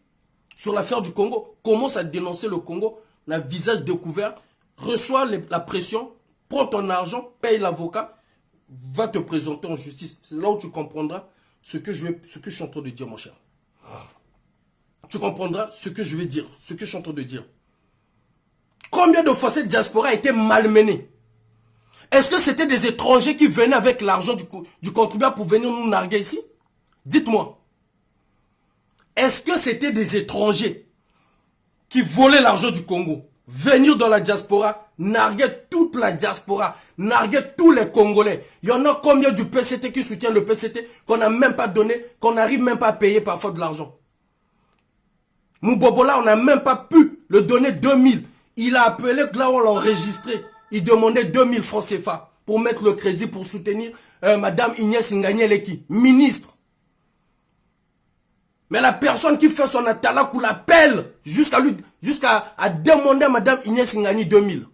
sur l'affaire du Congo, commence à dénoncer le Congo, la visage découvert, reçois la pression, prends ton argent, paye l'avocat, va te présenter en justice. C'est là où tu comprendras ce que je suis en train de dire, mon cher. Tu comprendras ce que je vais dire, ce que je suis en train de dire. Combien de fois cette diaspora a été malmenée? Est-ce que c'était des étrangers qui venaient avec l'argent du contribuable pour venir nous narguer ici? Dites-moi. Est-ce que c'était des étrangers qui volaient l'argent du Congo, venir dans la diaspora, narguer toute la diaspora, narguer tous les Congolais? Il y en a combien du PCT qui soutient le PCT qu'on n'a même pas donné, qu'on n'arrive même pas à payer parfois de l'argent? Moubobola, on n'a même pas pu le donner 2000. Il a appelé, là on l'a enregistré, il demandait 2000 francs CFA pour mettre le crédit pour soutenir Madame Inès Nganyeleki, ministre. Mais la personne qui fait son atalakou l'appelle jusqu'à demander à Madame Inès Ngani 2000.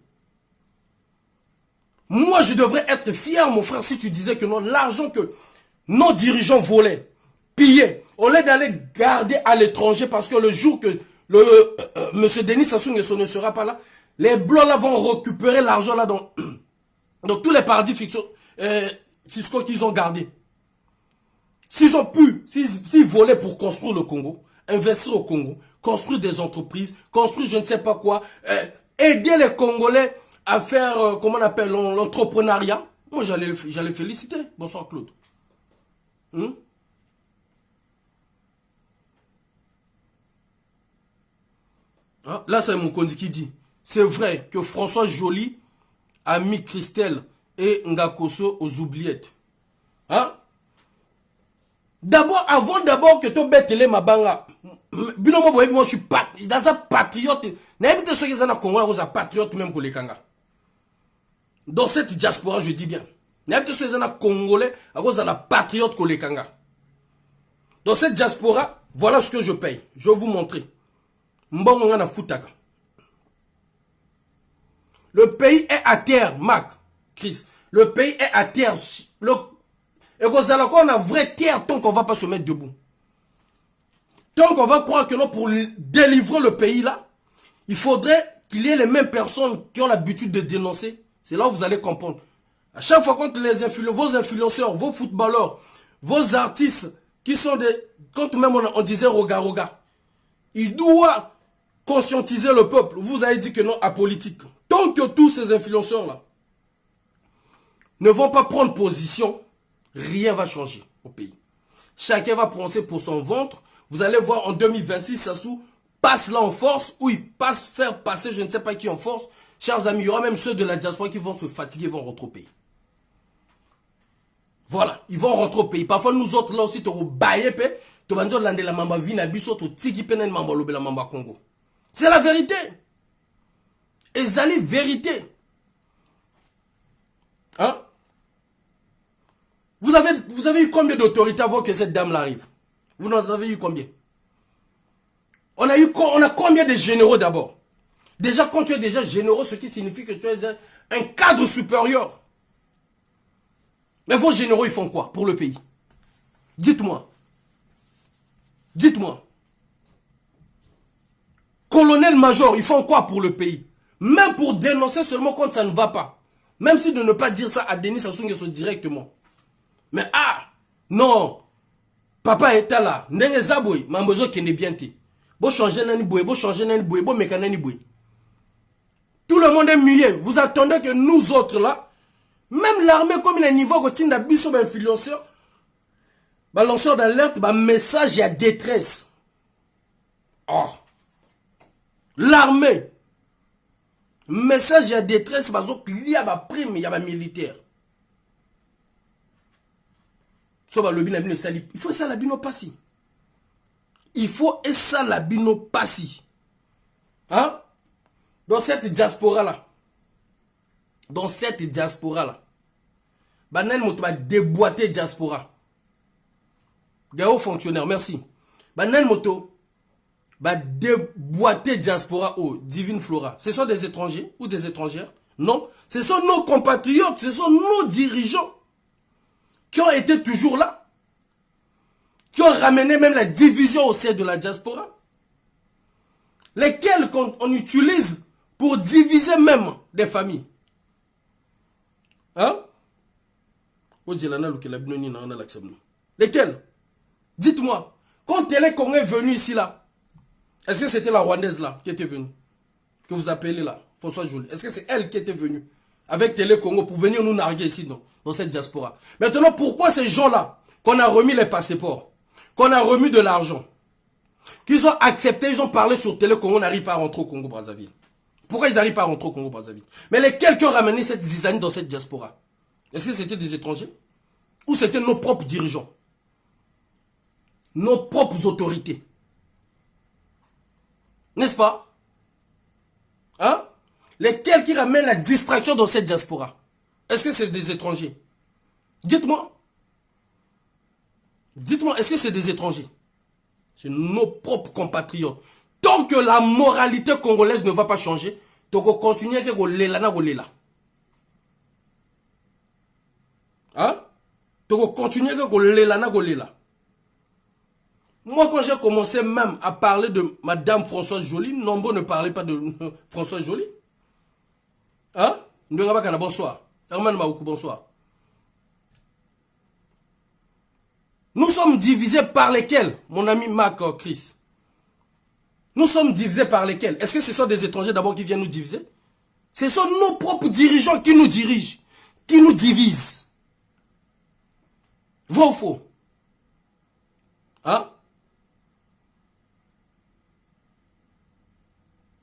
Moi je devrais être fier, mon frère, si tu disais que non, l'argent que nos dirigeants volaient, pillaient, Au lieu d'aller garder à l'étranger, parce que le jour que M. Denis Sassou Nguesso ne sera pas là, les blancs là vont récupérer l'argent là dans tous les paradis fiscaux qu'ils ont gardés. S'ils ont pu, s'ils volaient pour construire le Congo, investir au Congo, construire des entreprises, construire je ne sais pas quoi, aider les Congolais à faire, comment on appelle, l'entrepreneuriat, moi j'allais féliciter. Bonsoir Claude. Hein? Là c'est Mukonzi qui dit, c'est vrai que François Joly a mis Christelle et Ngakoso aux oubliettes. Hein? D'abord, avant que tu bêtes les mabanga, moi je suis dans un patriote. N'invite ceux qui sont Congo, un patriote même pour les Kanga. Dans cette diaspora, je dis bien. N'invite ceux qui sont Congolais, à cause de la patriote pour les Kanga. Dans cette diaspora, voilà ce que je paye. Je vais vous montrer. Mbongo na futaka. Le pays est à terre, Mac, Chris. Le pays est à terre. Et qu'on a vraie terre tant qu'on ne va pas se mettre debout. Tant qu'on va croire que non, pour délivrer le pays là, il faudrait qu'il y ait les mêmes personnes qui ont l'habitude de dénoncer. C'est là où vous allez comprendre. À chaque fois quand vos influenceurs, vos footballeurs, vos artistes, qui sont des... Quand même on disait roga, ils doivent conscientiser le peuple. Vous avez dit que non à politique. Tant que tous ces influenceurs là ne vont pas prendre position, rien va changer au pays. Chacun va penser pour son ventre. Vous allez voir en 2026, Sassou passe là en force, ou il passe faire passer je ne sais pas qui en force. Chers amis, il y aura même ceux de la diaspora qui vont se fatiguer, vont rentrer au pays. Voilà, ils vont rentrer au pays. Parfois nous autres là aussi, tu vas dire la mamba vina biso, tu tiki penen mamba lobe la mamba Congo. C'est la vérité. Et c'est la vérité. Hein? Vous avez eu combien d'autorités avant que cette dame arrive? Vous en avez eu combien? On a combien de généraux d'abord? Déjà, quand tu es déjà généraux, ce qui signifie que tu es un cadre supérieur. Mais vos généraux, ils font quoi pour le pays? Dites-moi. Dites-moi. Colonel-major, ils font quoi pour le pays? Même pour dénoncer seulement quand ça ne va pas. Même si de ne pas dire ça à Denis Sassou Nguesso directement. Mais non, papa est là, ndenge zaboy, mambozo kende bien te. Bo changer nani boy, bo changer nani boy, bo meka nani boy. Tout le monde est muet. Vous attendez que nous autres là, même l'armée comme il a niveau quand il a biso ba influenceur, ba lanceur d'alerte, ba message à détresse. Oh. L'armée. Message à détresse parce qu'il y a ba prime, il y a ba militaire. Il faut ça la bino passi. Il faut ça la bino passi. Hein? Dans cette diaspora là. Dans cette diaspora là. Banen moto va déboîter diaspora. Des hauts fonctionnaires, merci. Banen moto va déboîter diaspora au Divine Flora. Ce sont des étrangers ou des étrangères? Non. Ce sont nos compatriotes, ce sont nos dirigeants qui ont été toujours là, qui ont ramené même la division au sein de la diaspora, lesquels on utilise pour diviser même des familles. Hein? Lesquels? Dites-moi, quand Télé Congo est venu ici là, est-ce que c'était la Rwandaise là qui était venue? Que vous appelez là, François Joly. Est-ce que c'est elle qui était venue avec Télé Congo pour venir nous narguer ici dans cette diaspora? Maintenant, pourquoi ces gens-là, qu'on a remis les passeports, qu'on a remis de l'argent, qu'ils ont accepté, ils ont parlé sur Télé Congo, n'arrive pas à rentrer au Congo-Brazzaville? Pourquoi ils n'arrivent pas à rentrer au Congo-Brazzaville? Mais lesquels qui ont ramené cette zizanie dans cette diaspora? Est-ce que c'était des étrangers? Ou c'était nos propres dirigeants? Nos propres autorités? N'est-ce pas? Hein? Lesquels qui ramènent la distraction dans cette diaspora? Est-ce que c'est des étrangers? Dites-moi. Dites-moi, est-ce que c'est des étrangers? C'est nos propres compatriotes. Tant que la moralité congolaise ne va pas changer, donc on continue avec le Hein? Donc on continue avec le Moi, quand j'ai commencé même à parler de Madame Françoise Joly, nombreux ne parlaient pas de Françoise Joly. Hein? Bonsoir. Herman Maoukou, bonsoir. Nous sommes divisés par lesquels, mon ami Mac Chris? Nous sommes divisés par lesquels? Est-ce que ce sont des étrangers d'abord qui viennent nous diviser? Ce sont nos propres dirigeants qui nous dirigent, qui nous divisent. Vrai ou faux? Hein?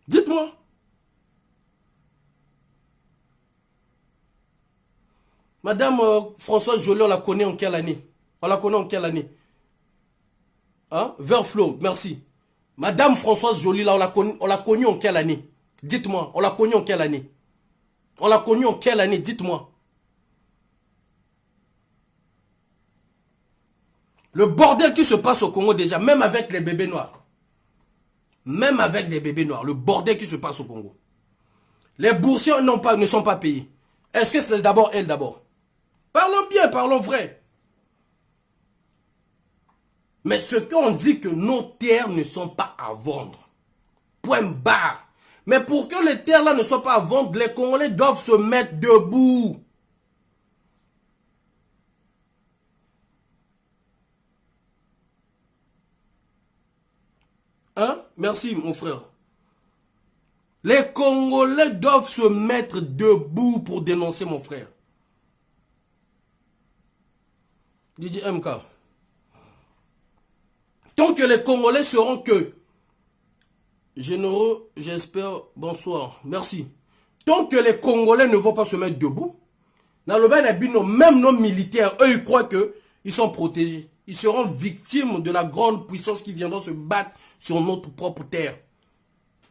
Dites-moi. Madame Françoise Joly, on la connaît en quelle année? On la connaît en quelle année? Hein? Verflo, merci. Madame Françoise Joly, là, on l'a connue en quelle année? Dites-moi, on l'a connue en quelle année? On l'a connue en quelle année? Dites-moi. Le bordel qui se passe au Congo déjà, même avec les bébés noirs. Même avec les bébés noirs, le bordel qui se passe au Congo. Les boursiers ne sont pas payés. Est-ce que c'est d'abord elle d'abord? Parlons bien, parlons vrai. Mais ce qu'on dit que nos terres ne sont pas à vendre. Point barre. Mais pour que les terres là ne soient pas à vendre, les Congolais doivent se mettre debout. Hein? Merci mon frère. Les Congolais doivent se mettre debout pour dénoncer mon frère. Didier MK. Tant que les Congolais seront que généraux, j'espère, bonsoir, merci. Tant que les Congolais ne vont pas se mettre debout, même nos militaires, eux, ils croient qu'ils sont protégés. Ils seront victimes de la grande puissance qui viendra se battre sur notre propre terre.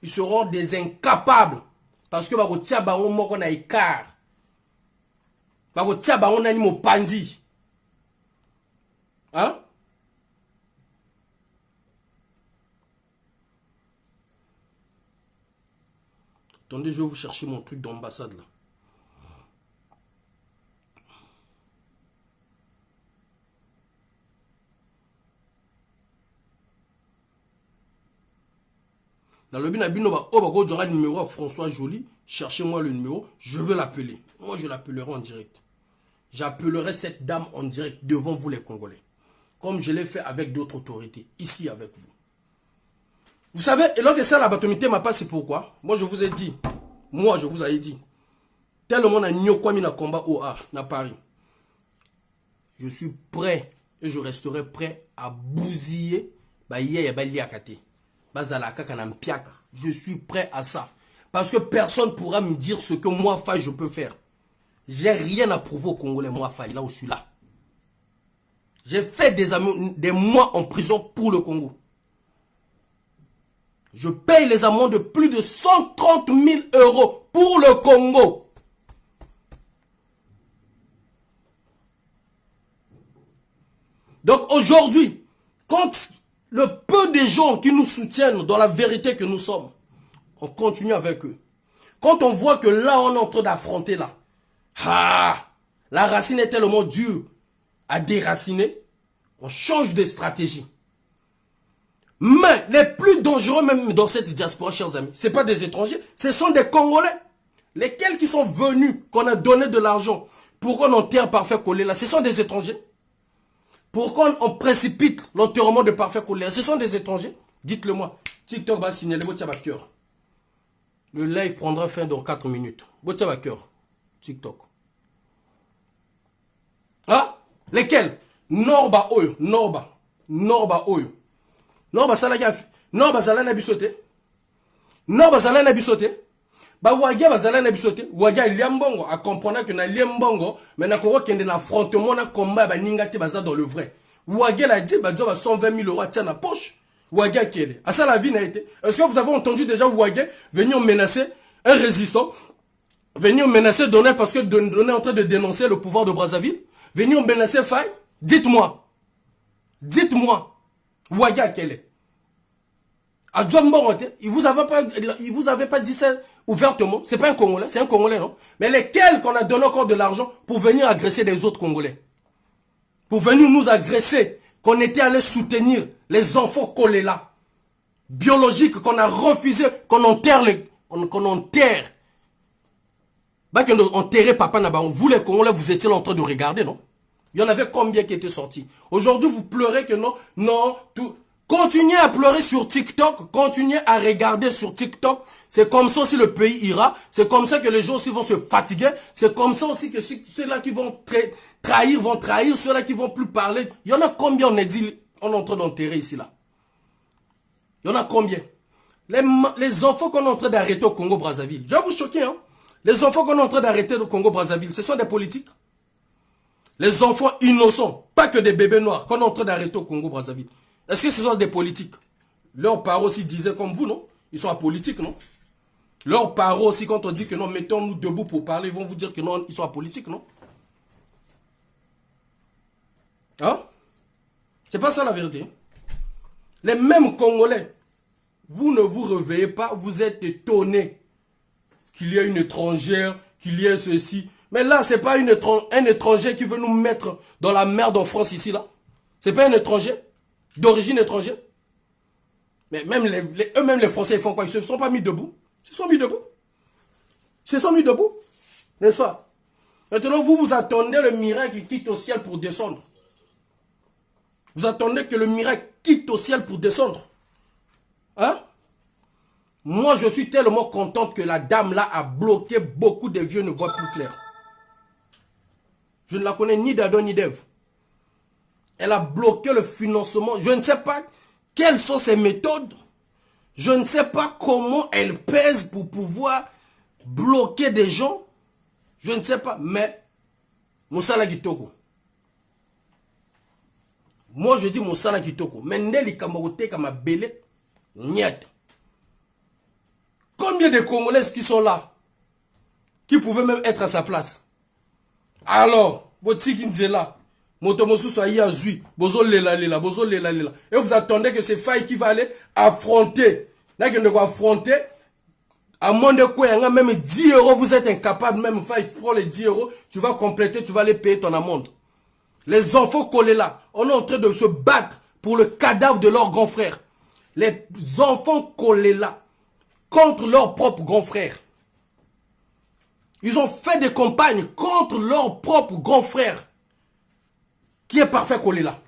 Ils seront des incapables. Parce que bakotia bango moko na écart. Bakotia bango nani mo pandi. Hein? Attendez, je vais vous chercher mon truc d'ambassade là. Dans le numéro à François Joly, cherchez-moi le numéro, je veux l'appeler. Moi, je l'appellerai en direct. J'appellerai cette dame en direct devant vous les Congolais. Comme je l'ai fait avec d'autres autorités, ici avec vous. Vous savez, et lorsque ça, la batomité m'a pas, c'est pourquoi. Moi, je vous ai dit, tellement na nyokwami na combat OA, na Paris. Je suis prêt, et je resterai prêt à bousiller, je suis prêt à ça. Parce que personne ne pourra me dire ce que moi, Faye, je peux faire. J'ai rien à prouver aux Congolais, moi, Faye, là où je suis là. J'ai fait des mois en prison pour le Congo. Je paye les amendes de plus de 130 000 € pour le Congo. Donc aujourd'hui, quand le peu de gens qui nous soutiennent dans la vérité que nous sommes, on continue avec eux. Quand on voit que là, on est en train d'affronter là, la racine est tellement dure à déraciner, on change de stratégie. Mais les plus dangereux même dans cette diaspora, chers amis, ce n'est pas des étrangers, ce sont des Congolais. Lesquels qui sont venus, qu'on a donné de l'argent pour qu'on enterre Parfait Collé là, ce sont des étrangers. Pourquoi on précipite l'enterrement de Parfait Collé? Ce sont des étrangers. Dites-le moi. TikTok va signaler votre cœur. Le live prendra fin dans 4 minutes. Votre cœur. TikTok. Ah? Lesquels? Norba Oyo. Norba Oyo. Norba Zalana Bisote. Norba Zalana Bisote. Ba wagia bazalana bisote. Wagia liambongo. A comprendre que na liambongo. Mais na koro kende na affrontement na combat ba ningate baza dans le vrai. Wagia l'a dit, ba doit 120 000 € tient na poche. Wagia kele. À ça la vie n'a été. Est-ce que vous avez entendu déjà Wagia venir menacer un résistant? Venir menacer Donner parce que Donner est en train de dénoncer le pouvoir de Brazzaville? Venir menacer Faye? Dites-moi. Dites-moi. Wagia kele. À Djambongote, il vous avait pas dit ça ouvertement. C'est pas un Congolais, c'est un Congolais, non? Mais lesquels qu'on a donné encore de l'argent pour venir agresser des autres Congolais? Pour venir nous agresser, qu'on était allé soutenir Les enfants collés là, biologiques, qu'on a refusé, qu'on enterre, qu'on enterre. Bah, qu'on enterrait papa Naba. Vous les Congolais, vous étiez là en train de regarder, non? Il y en avait combien qui étaient sortis? Aujourd'hui, vous pleurez que non, non, tout. Continuez à pleurer sur TikTok, continuez à regarder sur TikTok. C'est comme ça aussi le pays ira. C'est comme ça que les gens aussi vont se fatiguer. C'est comme ça aussi que ceux-là qui vont trahir vont trahir. Ceux-là qui vont plus parler. Il y en a combien on est dit, on est en train d'enterrer ici là? Il y en a combien? Les enfants qu'on est en train d'arrêter au Congo-Brazzaville. Je vais vous choquer, hein? Les enfants qu'on est en train d'arrêter au Congo-Brazzaville, ce sont des politiques. Les enfants innocents, pas que des bébés noirs, qu'on est en train d'arrêter au Congo-Brazzaville. Est-ce que ce sont des politiques? Leurs parents aussi disaient comme vous, non? Ils sont apolitiques, non? Leurs parents aussi, quand on dit que non, mettons-nous debout pour parler, ils vont vous dire que non, ils sont apolitiques, non? Hein? C'est pas ça la vérité. Les mêmes Congolais, vous ne vous réveillez pas, vous êtes étonnés qu'il y ait une étrangère, qu'il y ait ceci. Mais là, c'est pas un étranger qui veut nous mettre dans la merde en France ici, là. C'est pas un étranger d'origine étrangère. Mais même eux-mêmes, les Français, ils font quoi? Ils se sont pas mis debout. Ils se sont mis debout. Ils se sont mis debout. N'est-ce pas? Maintenant, vous attendez le miracle qui quitte au ciel pour descendre. Vous attendez que le miracle quitte au ciel pour descendre. Hein? Moi, je suis tellement contente que la dame là a bloqué beaucoup de vieux ne voient plus clair. Je ne la connais ni d'Adam ni d'Ève. Elle a bloqué le financement. Je ne sais pas quelles sont ses méthodes. Je ne sais pas comment elle pèse pour pouvoir bloquer des gens. Je ne sais pas. Mais, Moussala Kitoko. Moi, je dis Moussala Kitoko. Mais Nelly Kamarote Kamabele, niet. Combien de Congolaises qui sont là, qui pouvaient même être à sa place? Alors, Botiki Nzela, Motomosu soit Yazui, Bozo Lela Lela, Bozo Lela Lela. Et vous attendez que c'est Faye qui va aller affronter. Là, qu'il ne va affronter, à moins de quoi, même 10 euros, vous êtes incapable, même Faye, prends les 10 euros, tu vas compléter, tu vas aller payer ton amende. Les enfants collés là, on est en train de se battre pour le cadavre de leur grand frère. Les enfants collés là, contre leur propre grand frère. Ils ont fait des campagnes contre leur propre grand frère. Qui est parfait collé là.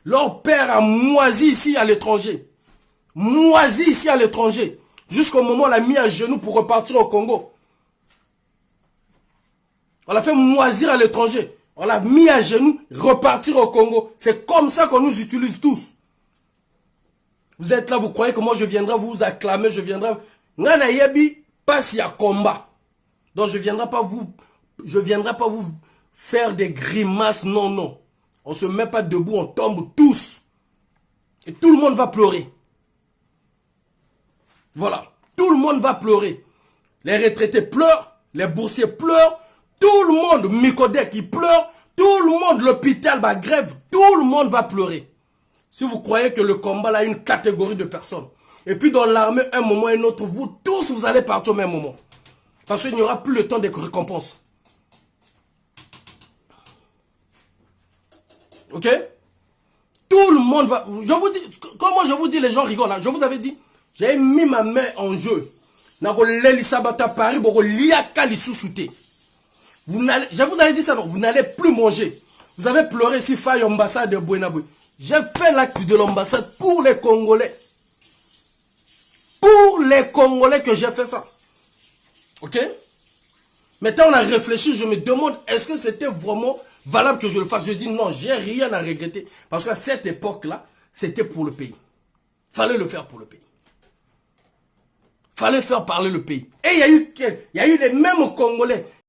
Leur père a moisi ici à l'étranger. Moisi ici à l'étranger. Jusqu'au moment où on l'a mis à genoux pour repartir au Congo. On l'a fait moisir à l'étranger. On l'a mis à genoux, repartir au Congo. C'est comme ça qu'on nous utilise tous. Vous êtes là, vous croyez que moi je viendrai vous acclamer, je viendrai... Ngana yebi, pas s'il y a combat. Donc je viendrai pas vous faire des grimaces, non, non. On se met pas debout, on tombe tous. Et tout le monde va pleurer. Voilà, tout le monde va pleurer. Les retraités pleurent, les boursiers pleurent, tout le monde, Mikodek, il pleure, tout le monde, l'hôpital va grève, tout le monde va pleurer. Si vous croyez que le combat là a une catégorie de personnes, et puis dans l'armée, un moment et un autre, vous tous, vous allez partir au même moment. Parce qu'il n'y aura plus le temps des récompenses. Ok? Tout le monde va... Je vous dis, comment je vous dis, les gens rigolent là. Je vous avais dit, j'ai mis ma main en jeu. Je vous avais dit ça, non? Vous n'allez plus manger. Vous avez pleuré si faille l'ambassade de Bouénaboué. J'ai fait l'acte de l'ambassade pour les Congolais. Pour les Congolais que j'ai fait ça. Ok? Maintenant, on a réfléchi, je me demande, est-ce que c'était vraiment valable que je le fasse? Je dis non, j'ai rien à regretter. Parce qu'à cette époque-là, c'était pour le pays. Fallait le faire pour le pays. Fallait faire parler le pays. Et il y a eu les mêmes Congolais